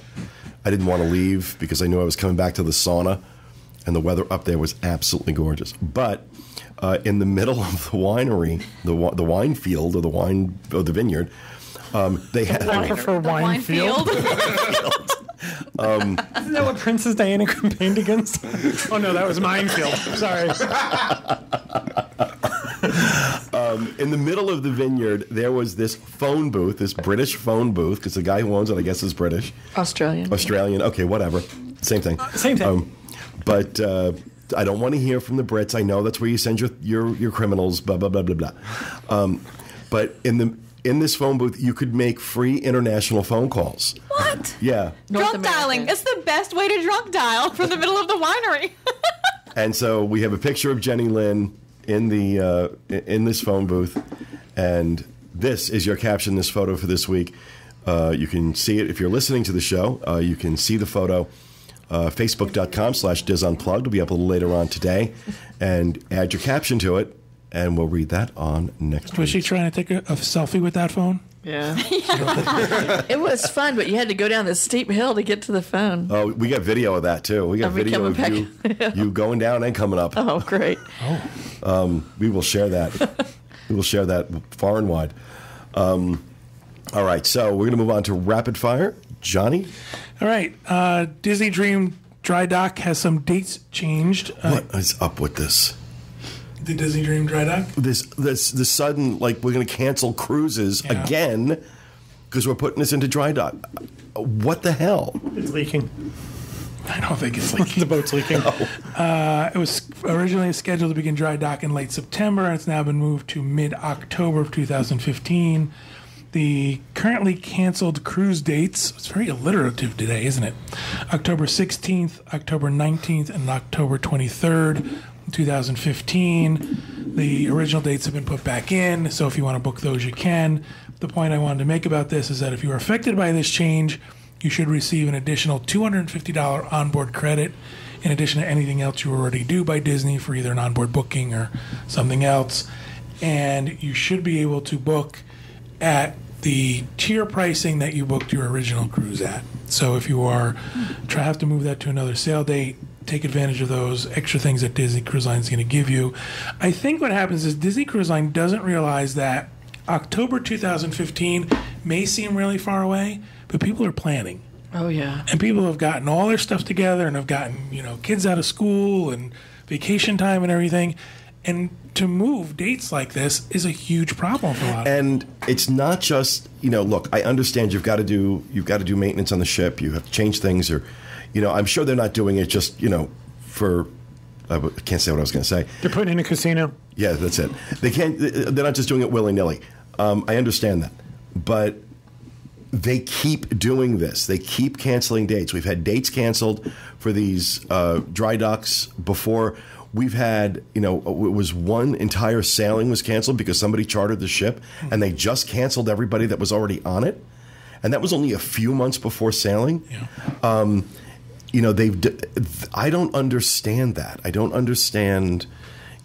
I didn't want to leave because I knew I was coming back to the sauna, and the weather up there was absolutely gorgeous. But in the middle of the winery, the wine field or the vineyard, they had. I prefer wine field. Isn't that what Princess Diana campaigned against? Oh no, that was Minefield. Sorry. In the middle of the vineyard, there was this phone booth, this British phone booth, because the guy who owns it, I guess, is British. Australian. Okay, whatever. Same thing. Same thing. But I don't want to hear from the Brits. I know that's where you send your criminals, blah, blah, blah, blah, blah. But in this phone booth, you could make free international phone calls. What? Yeah. Drunk dialing. It's the best way to drunk dial from the middle of the winery. And so we have a picture of Jenny Lynn in this phone booth, and this is your caption, this photo for this week. You can see it if you're listening to the show. You can see the photo. Facebook.com/DIS Unplugged will be up a little later on today, and add your caption to it, and we'll read that on next week. Was she trying to take a selfie with that phone? Yeah. It was fun, but you had to go down this steep hill to get to the phone. Oh, we got video of that too. We got video of you going down and coming up. Oh, great. We will share that. We will share that far and wide. All right, so we're going to move on to rapid fire. Johnny? All right. Disney Dream DryDock has some dates changed. What is up with this? The Disney Dream DryDock? This sudden, like, we're going to cancel cruises again because we're putting this into DryDock. What the hell? It's leaking. I don't think it's leaking. The boat's leaking. It was originally scheduled to begin DryDock in late September, and it's now been moved to mid-October of 2015. The currently canceled cruise dates, it's very alliterative today, isn't it? October 16th, October 19th, and October 23rd, 2015. The original dates have been put back in, so if you want to book those, you can. The point I wanted to make about this is that if you are affected by this change, you should receive an additional $250 onboard credit in addition to anything else you already do by Disney for either an onboard booking or something else. And you should be able to book at the tier pricing that you booked your original cruise at. So if you have to move that to another sale date, take advantage of those extra things that Disney Cruise Line is going to give you. I think what happens is Disney Cruise Line doesn't realize that October 2015 may seem really far away, but people are planning. Oh, yeah. And people have gotten all their stuff together and have gotten, kids out of school and vacation time and everything. And to move dates like this is a huge problem for a lot of people. And it's not just, look, I understand you've got to do maintenance on the ship. You have to change things, or, I'm sure they're not doing it just, for. I can't say what I was going to say. They're putting in a casino. Yeah, that's it. They're not just doing it willy-nilly. I understand that, but they keep doing this. They keep canceling dates. We've had dates canceled for these dry docks before. We've had, it was one entire sailing was canceled because somebody chartered the ship and they just canceled everybody that was already on it. And that was only a few months before sailing. Yeah. I don't understand that. I don't understand,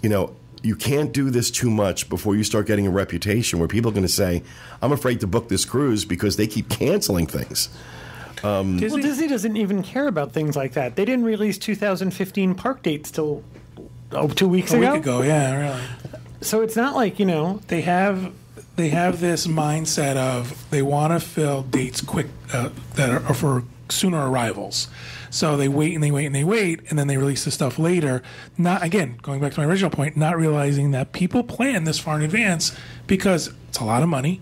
you can't do this too much before you start getting a reputation where people are going to say, I'm afraid to book this cruise because they keep canceling things. Disney doesn't even care about things like that. They didn't release 2015 park dates till 2 weeks ago. A week ago, yeah, really. So it's not like, They have this mindset of they want to fill dates quick that are for sooner arrivals. So they wait and they wait and they wait, and then they release the stuff later. Not, again, going back to my original point, not realizing that people plan this far in advance because it's a lot of money.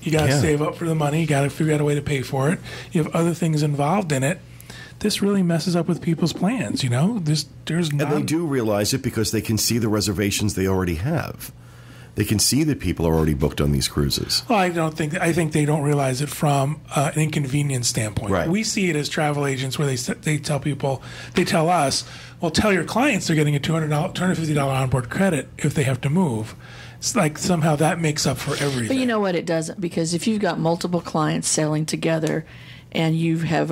You got to save up for the money. You got to figure out a way to pay for it. You have other things involved in it this really messes up with people's plans. There's and they do realize it because they can see the reservations they already have. They can see that people are already booked on these cruises. Well, I think they don't realize it from an inconvenience standpoint. Right. We see it as travel agents where they tell us, well, tell your clients they're getting a $250 onboard credit if they have to move. It's like somehow that makes up for everything. But you know what? It doesn't, because if you've got multiple clients sailing together and you have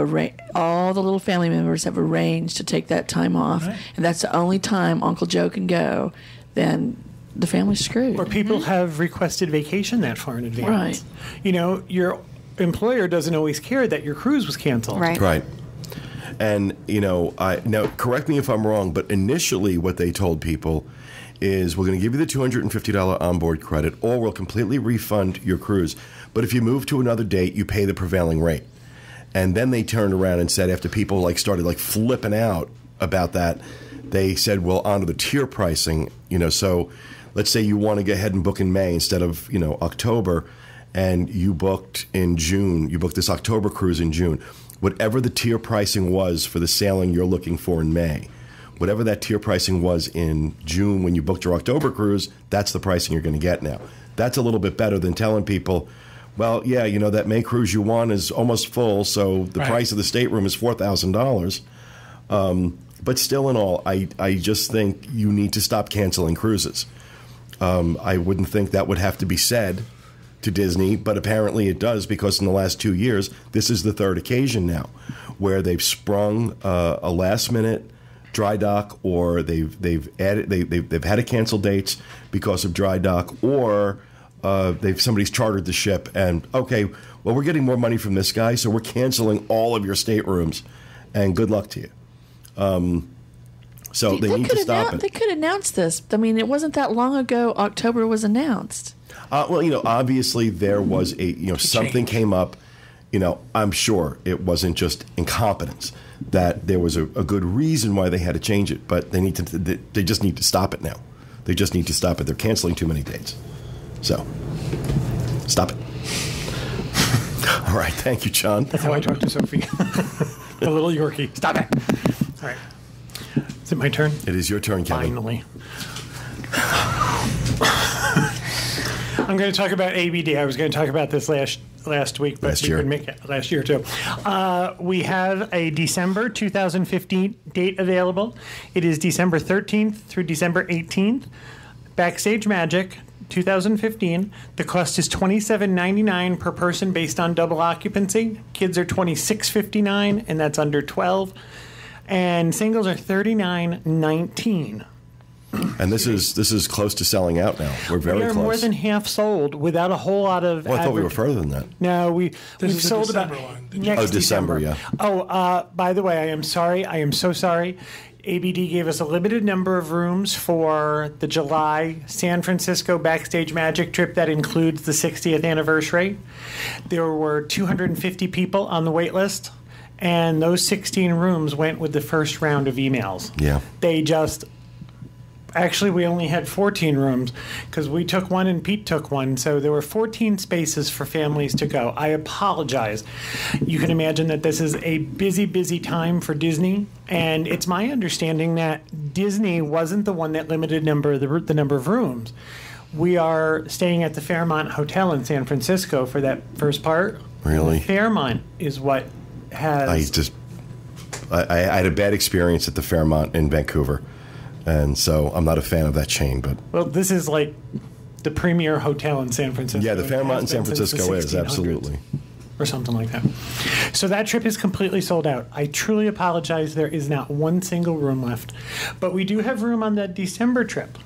all the little family members have arranged to take that time off, right, and that's the only time Uncle Joe can go, then the family's screwed. Or people have requested vacation that far in advance. Right. Your employer doesn't always care that your cruise was canceled. Right. Right. And, now correct me if I'm wrong, but initially what they told people is we're going to give you the $250 onboard credit, or we'll completely refund your cruise. But if you move to another date, you pay the prevailing rate. And then they turned around and said, after people started flipping out about that, they said, well, onto the tier pricing, so let's say you want to go ahead and book in May instead of, October, and you booked in June, you booked this October cruise in June. Whatever the tier pricing was for the sailing you're looking for in May, whatever that tier pricing was in June when you booked your October cruise, that's the pricing you're going to get now. That's a little bit better than telling people, well, yeah, that May cruise you want is almost full, so the price of the stateroom is $4,000. But still in all, I just think you need to stop canceling cruises. I wouldn't think that would have to be said to Disney, but apparently it does, because in the last 2 years, this is the third occasion now where they've sprung a last-minute DryDock, or they've had to cancel dates because of DryDock, or somebody's chartered the ship and okay, well, we're getting more money from this guy, so we're canceling all of your staterooms, and good luck to you. So they need to stop it. They could announce this. I mean, it wasn't that long ago October was announced. Well, obviously there was something came up. I'm sure it wasn't just incompetence, that there was a good reason why they had to change it, but they just need to stop it now. They just need to stop it. They're canceling too many dates. So, stop it. All right. Thank you, John. That's how I talk to Sophie. The little Yorkie. Stop it. All right. Is it my turn? It is your turn, Kevin. Finally. I'm going to talk about ABD. I was going to talk about this last week, but we couldn't make it last year too. We have a December 2015 date available. It is December 13th through December 18th. Backstage Magic 2015. The cost is $27.99 per person based on double occupancy. Kids are $26.59, and that's under 12. And singles are $39.19. And this is close to selling out now. We're very close. We are more than half sold without a whole lot of. Well, I thought we were further than that. No, we've sold about next December. Yeah. Oh, by the way, I am sorry. I am so sorry. ABD gave us a limited number of rooms for the July San Francisco Backstage Magic trip that includes the 60th anniversary. There were 250 people on the wait list, and those 16 rooms went with the first round of emails. Yeah. Actually, we only had 14 rooms because we took one and Pete took one. So there were 14 spaces for families to go. I apologize. You can imagine that this is a busy, busy time for Disney. And it's my understanding that Disney wasn't the one that limited the number of rooms. We are staying at the Fairmont Hotel in San Francisco for that first part. Really? Fairmont is what has... I had a bad experience at the Fairmont in Vancouver. And so I'm not a fan of that chain, but... Well, this is like the premier hotel in San Francisco. Yeah, the Fairmont in San Francisco is, absolutely. Or something like that. So that trip is completely sold out. I truly apologize. There is not one single room left. But we do have room on that December trip.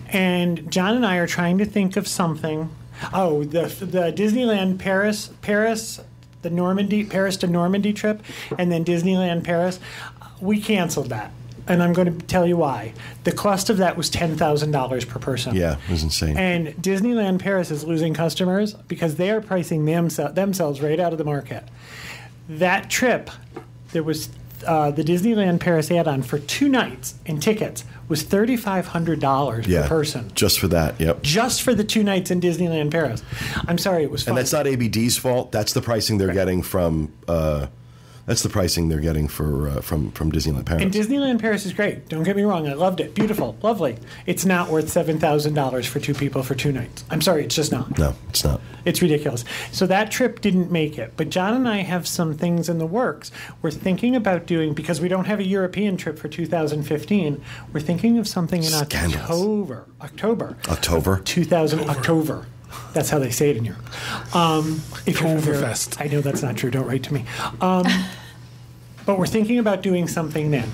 And John and I are trying to think of something. Oh, the Disneyland Paris to Normandy trip, and then Disneyland Paris. We canceled that. And I'm going to tell you why. The cost of that was $10,000 per person. Yeah, it was insane. And Disneyland Paris is losing customers because they are pricing themselves right out of the market. That trip, there was the Disneyland Paris add-on for 2 nights and tickets was $3,500 per person. Just for that, yep. Just for the 2 nights in Disneyland Paris. I'm sorry, it was fun. And that's not ABD's fault. That's the pricing they're getting from That's the pricing they're getting for from Disneyland Paris. And Disneyland Paris is great. Don't get me wrong. I loved it. Beautiful. Lovely. It's not worth $7,000 for 2 people for 2 nights. I'm sorry. It's just not. No, it's not. It's ridiculous. So that trip didn't make it. But John and I have some things in the works. We're thinking about doing, because we don't have a European trip for 2015, we're thinking of something in October. October. 2000 October. That's how they say it in Europe. Oktoberfest. I know that's not true. Don't write to me. But we're thinking about doing something then.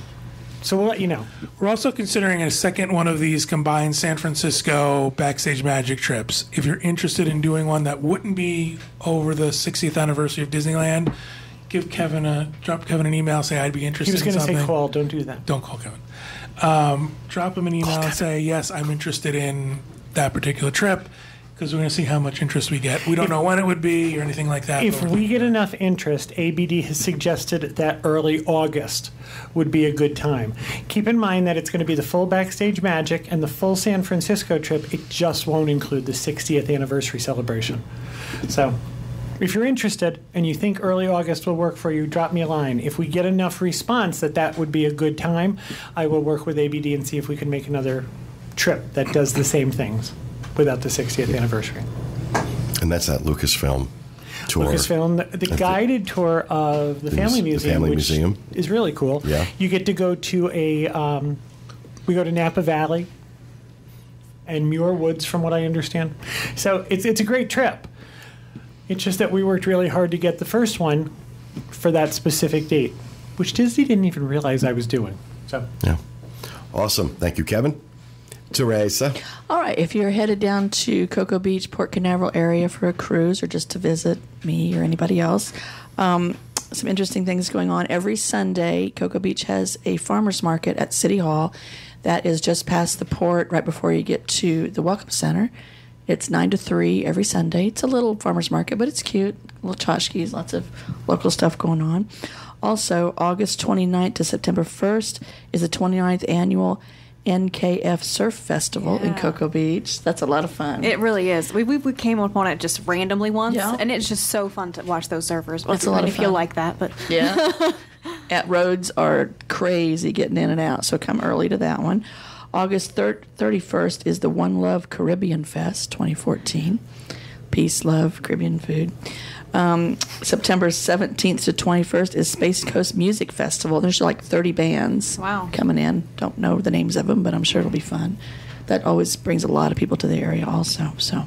So we'll let you know. We're also considering a second one of these combined San Francisco Backstage Magic trips. If you're interested in doing one that wouldn't be over the 60th anniversary of Disneyland, drop Kevin an email, say I'd be interested in something. He was going to say call. Don't do that. Don't call Kevin. Drop him an email and say, yes, I'm interested in that particular trip, because we're going to see how much interest we get. We don't know when it would be or anything like that. If we get enough interest, ABD has suggested that early August would be a good time. Keep in mind that it's going to be the full Backstage Magic and the full San Francisco trip. It just won't include the 60th anniversary celebration. So if you're interested and you think early August will work for you, drop me a line. If we get enough response that would be a good time, I will work with ABD and see if we can make another trip that does the same things without the 60th anniversary. And that's that Lucasfilm tour. Lucasfilm, the guided tour of the Family Museum, which is really cool. Yeah. You get to go to we go to Napa Valley and Muir Woods, from what I understand. So it's a great trip. It's just that we worked really hard to get the first one for that specific date, which Disney didn't even realize I was doing. So yeah. Awesome. Thank you, Kevin. Teresa. All right, if you're headed down to Cocoa Beach, Port Canaveral area for a cruise or just to visit me or anybody else, some interesting things going on. Every Sunday, Cocoa Beach has a farmer's market at City Hall that is just past the port right before you get to the Welcome Center. It's 9 to 3 every Sunday. It's a little farmer's market, but it's cute. Little tchotchkes, lots of local stuff going on. Also, August 29th to September 1st is the 29th annual NKF Surf Festival in Cocoa Beach. That's a lot of fun. It really is. We came upon it just randomly once, and it's just so fun to watch those surfers. It's a lot of fun. If you like that, but roads are crazy getting in and out, so come early to that one. August 31st is the One Love Caribbean Fest 2014. Peace, love, Caribbean food. September 17th to 21st is Space Coast Music Festival. There's like 30 bands coming in. Don't know the names of them, but I'm sure it'll be fun. That always brings a lot of people to the area also. So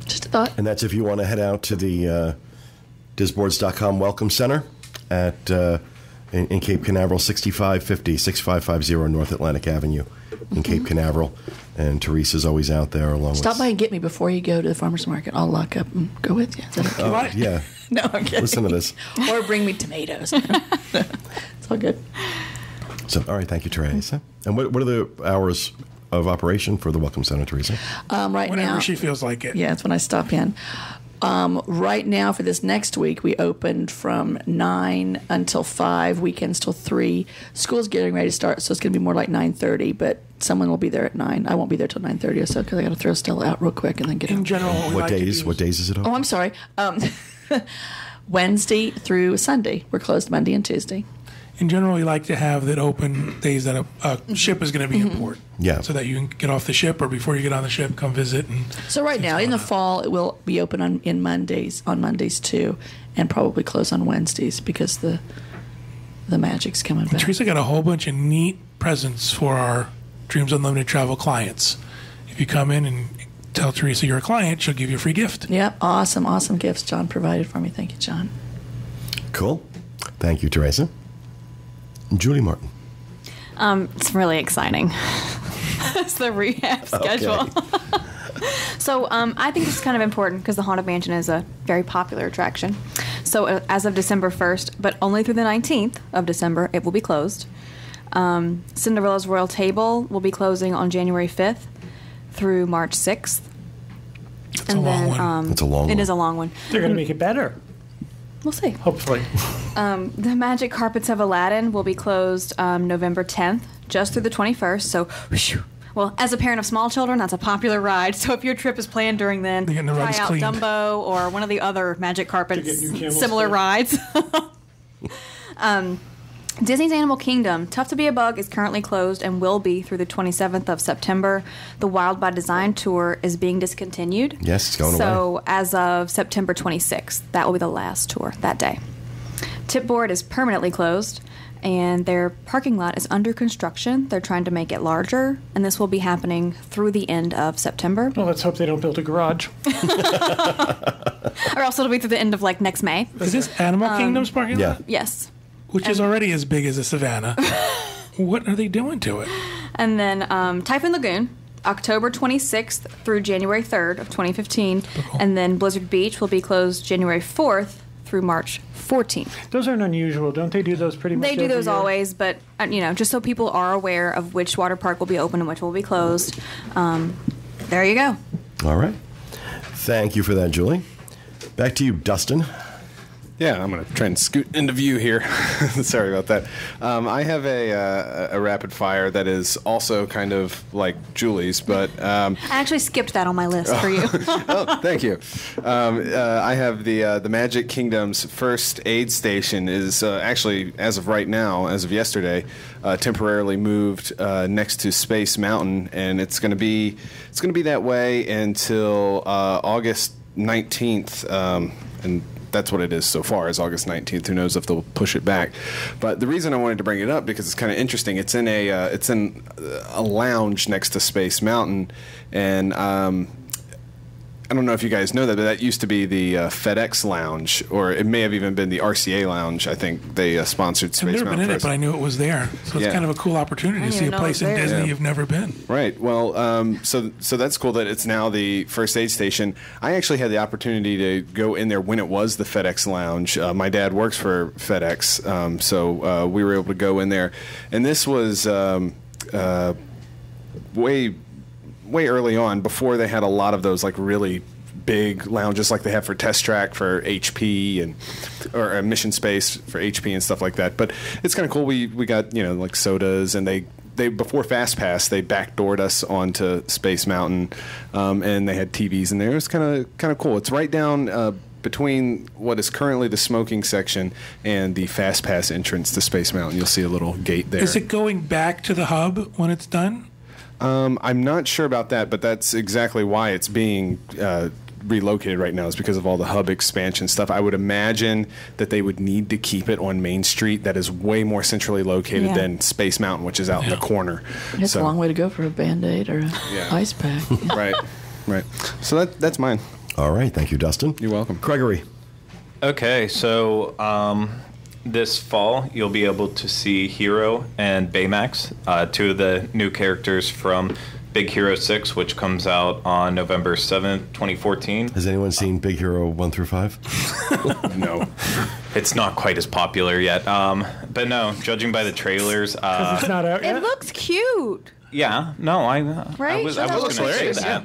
just a thought. And that's if you want to head out to the disboards.com Welcome Center at in Cape Canaveral, 6550 North Atlantic Avenue in Cape Canaveral. And Teresa's always out there along Stop by and get me before you go to the farmer's market. I'll lock up and go with you. Is that okay? Yeah. No, I'm kidding. Listen to this. Or bring me tomatoes. It's all good. So, all right, thank you, Teresa. And what are the hours of operation for the Welcome Center, Teresa? Whenever she feels like it. Yeah, it's when I stop in. Right now, for this next week, we opened from 9 until 5, weekends till 3. School's getting ready to start, so it's going to be more like 9:30, but someone will be there at 9. I won't be there till 9:30 or so because I got to throw Stella out real quick and then get in out. general. What days is it open? Oh, I'm sorry. Wednesday through Sunday. We're closed Monday and Tuesday. In general, we like to have that open days that a ship is going to be in port. Yeah. So that you can get off the ship, or before you get on the ship, come visit. So right now, in the fall, it will be open on Mondays too, and probably close on Wednesdays because the magic's coming back. Teresa got a whole bunch of neat presents for our Dreams Unlimited travel clients. If you come in and tell Teresa you're a client, she'll give you a free gift. Yep, awesome gifts John provided for me. Thank you, John. Cool. Thank you, Teresa. Julie Martin. It's really exciting. It's the rehab schedule. Okay. So I think it's kind of important because the Haunted Mansion is a very popular attraction. So as of December 1st, but only through the 19th of December, it will be closed. Cinderella's Royal Table will be closing on January 5th through March 6th. It's a long one. It's a long one. It is a long one. They're going to make it better. We'll see. Hopefully. The Magic Carpets of Aladdin will be closed November 10th, just through the 21st. So, well, as a parent of small children, that's a popular ride. So if your trip is planned during then, try out cleaned. Dumbo or one of the other Magic Carpets similar rides. Disney's Animal Kingdom, Tough to Be a Bug, is currently closed and will be through the 27th of September. The Wild by Design tour is being discontinued. Yes, it's going away. So as of September 26th, that will be the last tour that day. Tipboard is permanently closed, and their parking lot is under construction. They're trying to make it larger, and this will be happening through the end of September. Well, let's hope they don't build a garage. Or else it'll be through the end of, like, next May. Is this Animal Kingdom's parking lot? Yeah. Yes. Which is already as big as a savannah. What are they doing to it? And then Typhoon Lagoon, October 26th through January 3rd of 2015. Typical. And then Blizzard Beach will be closed January 4th through March 14th. Those aren't unusual. Don't they do those pretty much They do every those year? always, but, just so people are aware of which water park will be open and which will be closed. There you go. All right. Thank you for that, Julie. Back to you, Dustin. Yeah, I'm going to try and scoot into view here. Sorry about that. I have a rapid fire that is also kind of like Julie's, but... I actually skipped that on my list for you. Oh, thank you. I have the Magic Kingdom's first aid station is actually, as of right now, as of yesterday, temporarily moved next to Space Mountain, and it's going to be that way until August 19th, and that's what it is so far, is August 19th. Who knows if they'll push it back? But the reason I wanted to bring it up, because it's kind of interesting. It's in a lounge next to Space Mountain, and I don't know if you guys know that, but that used to be the FedEx Lounge, or it may have even been the RCA Lounge. I think they sponsored Space I've never Mountain been in it, first. but I knew it was there. So it's kind of a cool opportunity to see a place in Disney you've never been. Right. Well, so that's cool that it's now the first aid station. I actually had the opportunity to go in there when it was the FedEx Lounge. My dad works for FedEx, so we were able to go in there. And this was way early on, before they had a lot of those like really big lounges like they have for Test Track for HP or Mission Space for HP and stuff like that. But it's kind of cool. We got like sodas, and they before Fast Pass they backdoored us onto Space Mountain, and they had TVs in there. It was kind of cool. It's right down between what is currently the smoking section and the Fast Pass entrance to Space Mountain. You'll see a little gate there. Is it going back to the hub when it's done? I'm not sure about that, but that's exactly why it's being relocated right now, is because of all the hub expansion stuff. I would imagine that they would need to keep it on Main Street. That is way more centrally located than Space Mountain, which is out in the corner. It's a long way to go for a Band-Aid or an ice pack. Right. So that's mine. All right. Thank you, Dustin. You're welcome. Gregory. Okay, so this fall you'll be able to see Hero and Baymax, two of the new characters from Big Hero 6, which comes out on November 7th, 2014. Has anyone seen Big Hero 1 through 5? No. It's not quite as popular yet. But no, judging by the trailers... Because it's not out yet? It looks cute. Yeah, no, I was That going to say that.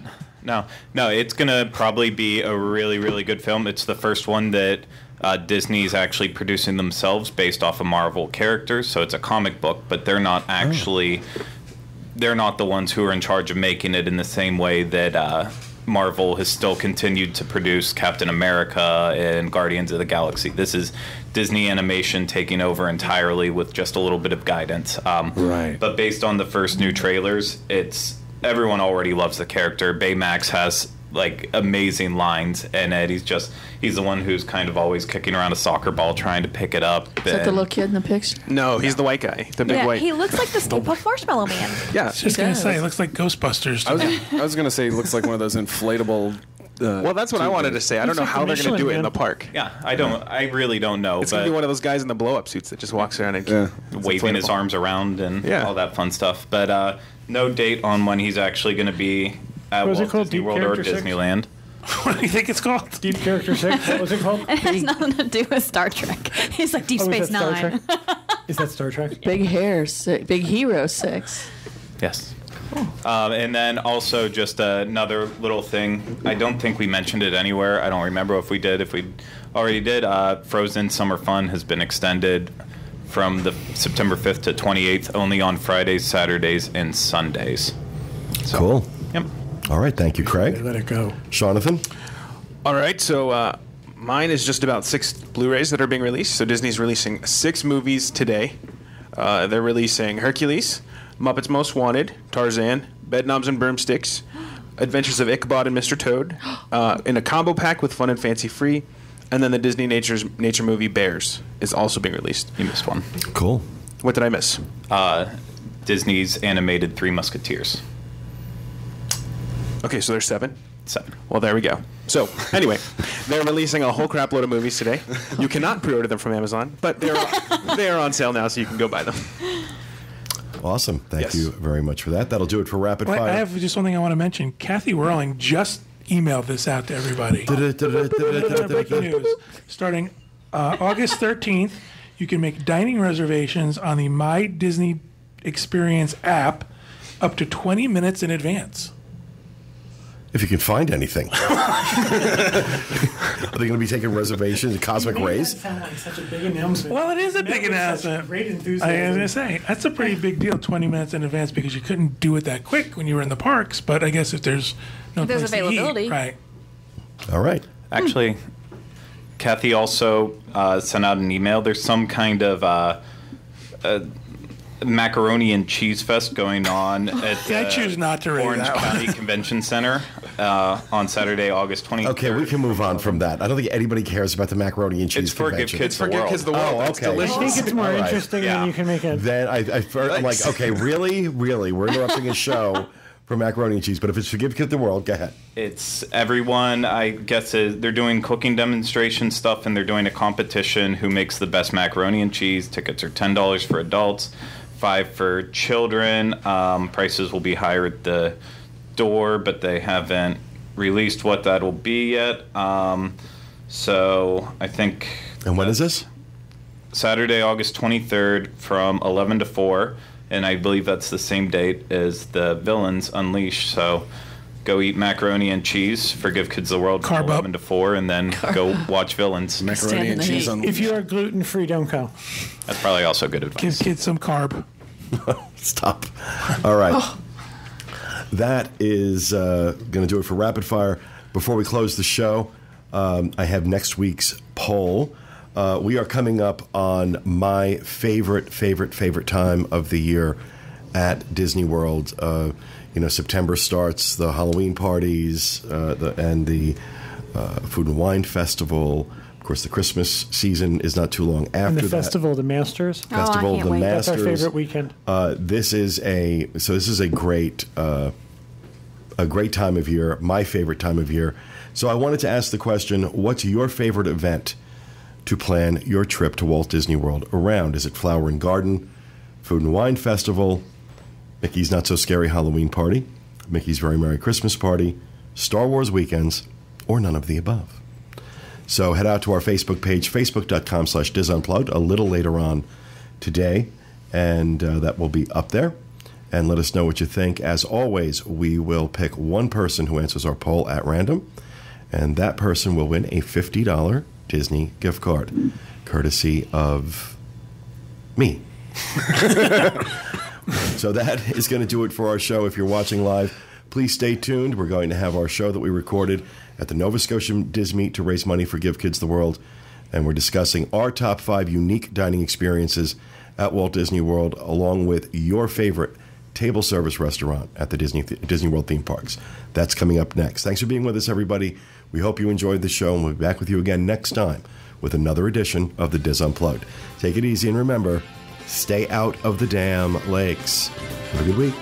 No, it's going to probably be a really, really good film. It's the first one that Disney's actually producing themselves based off of Marvel characters. So it's a comic book, but they're not actually... They're not the ones who are in charge of making it in the same way that Marvel has still continued to produce Captain America and Guardians of the Galaxy. This is Disney Animation taking over entirely with just a little bit of guidance. Right. But based on the first new trailers, everyone already loves the character. Baymax has like amazing lines in it. He's the one who's kind of always kicking around a soccer ball trying to pick it up. Is that the little kid in the picture? No, he's the white guy, the big white. He looks like the Stay Puft Marshmallow Man. Yeah. I was just going to say, it looks like Ghostbusters. I was going to say he looks like one of those inflatable... well, that's what I wanted to say. I don't know how they're going to do it in the park. Yeah, I really don't know. It's going to be one of those guys in the blow-up suits that just walks around and waving his arms around and all that fun stuff. But no date on when he's actually going to be at Walt Disney World or Disneyland. What do you think it's called? Deep Character 6? What was it called? It has nothing to do with Star Trek. He's like Deep Space Nine. Is that Star Trek? Big Hero 6. Yes. And then also just another little thing. I don't think we mentioned it anywhere. I don't remember if we did. If we already did, Frozen Summer Fun has been extended from the September 5th to 28th, only on Fridays, Saturdays, and Sundays. So, Cool. Yep. All right. Thank you, Craig. Let it go. Jonathan? All right, so Mine is just about 6 Blu-rays that are being released. So Disney's releasing 6 movies today. They're releasing Hercules, Muppets Most Wanted, Tarzan, Bedknobs and Broomsticks, Adventures of Ichabod and Mr. Toad, in a combo pack with Fun and Fancy Free, and then the Disney nature movie Bears is also being released. You missed one. Cool. What did I miss? Disney's animated Three Musketeers. Okay, so there's 7. 7. Well, there we go. So, anyway, they're releasing a whole crap load of movies today. You cannot pre-order them from Amazon, but they are on sale now, so you can go buy them. Awesome. Thank you very much for that. That'll do it for Rapid Fire. I have just one thing I want to mention. Kathy Whirling just emailed this out to everybody. Breaking news. Starting August 13th, you can make dining reservations on the My Disney Experience app up to 20 minutes in advance. If you can find anything. Are they going to be taking reservations at Cosmic Rays? That sound like such a big announcement. Well, it is a big announcement. Great enthusiasm. I was going to say, that's a pretty big deal, 20 minutes in advance, because you couldn't do it that quick when you were in the parks. But I guess if there's no There's place to availability. eat, right. All right. Actually, Kathy also sent out an email. There's some kind of macaroni and cheese fest going on at I choose not to read Orange that one. County Convention Center on Saturday, August 23rd. Okay, we can move on from that. I don't think anybody cares about the macaroni and cheese It's for Give convention. Kids the World. Kids the World. Oh, That's okay. I delicious. think it's more All right. interesting Yeah. than you can make it. Then I'm like, okay, really? We're interrupting a show for macaroni and cheese, but if it's for Give Kids the World, go ahead. It's everyone, I guess, they're doing cooking demonstration stuff, and they're doing a competition who makes the best macaroni and cheese. Tickets are $10 for adults, $5 for children. Prices will be higher at the door, but they haven't released what that will be yet. So I think... And when is this? Saturday, August 23rd from 11 to 4. And I believe that's the same date as the Villains Unleashed. So go eat macaroni and cheese for Give Kids the World from Carb up. 11 to 4, and then go watch Villains. Macaroni and cheese on. If you are gluten-free, don't go. That's probably also good Give advice. kids some carb. Stop. All right. That is going to do it for Rapid Fire. Before we close the show, I have next week's poll. We are coming up on my favorite time of the year at Disney World. September starts, the Halloween parties and the Food and Wine Festival. Of course, the Christmas season is not too long after And the that. Festival of the Masters. Festival of the wait. That's Masters. our favorite weekend. This is a great time of year, my favorite time of year. So I wanted to ask the question, what's your favorite event to plan your trip to Walt Disney World around? Is it Flower and Garden, Food and Wine Festival, Mickey's Not So Scary Halloween Party, Mickey's Very Merry Christmas Party, Star Wars Weekends, or none of the above? So head out to our Facebook page, facebook.com/DIS Unplugged, a little later on today, and that will be up there. And let us know what you think. As always, we will pick one person who answers our poll at random, and that person will win a $50 Disney gift card, courtesy of me. So that is going to do it for our show. If you're watching live, please stay tuned. We're going to have our show that we recorded at the Nova Scotia Dismeet to raise money for Give Kids the World, and we're discussing our top 5 unique dining experiences at Walt Disney World, along with your favorite table service restaurant at the Disney World theme parks. That's coming up next. Thanks for being with us, everybody. We hope you enjoyed the show, and we'll be back with you again next time with another edition of the DIS Unplugged. Take it easy, and remember, stay out of the damn lakes. Have a good week.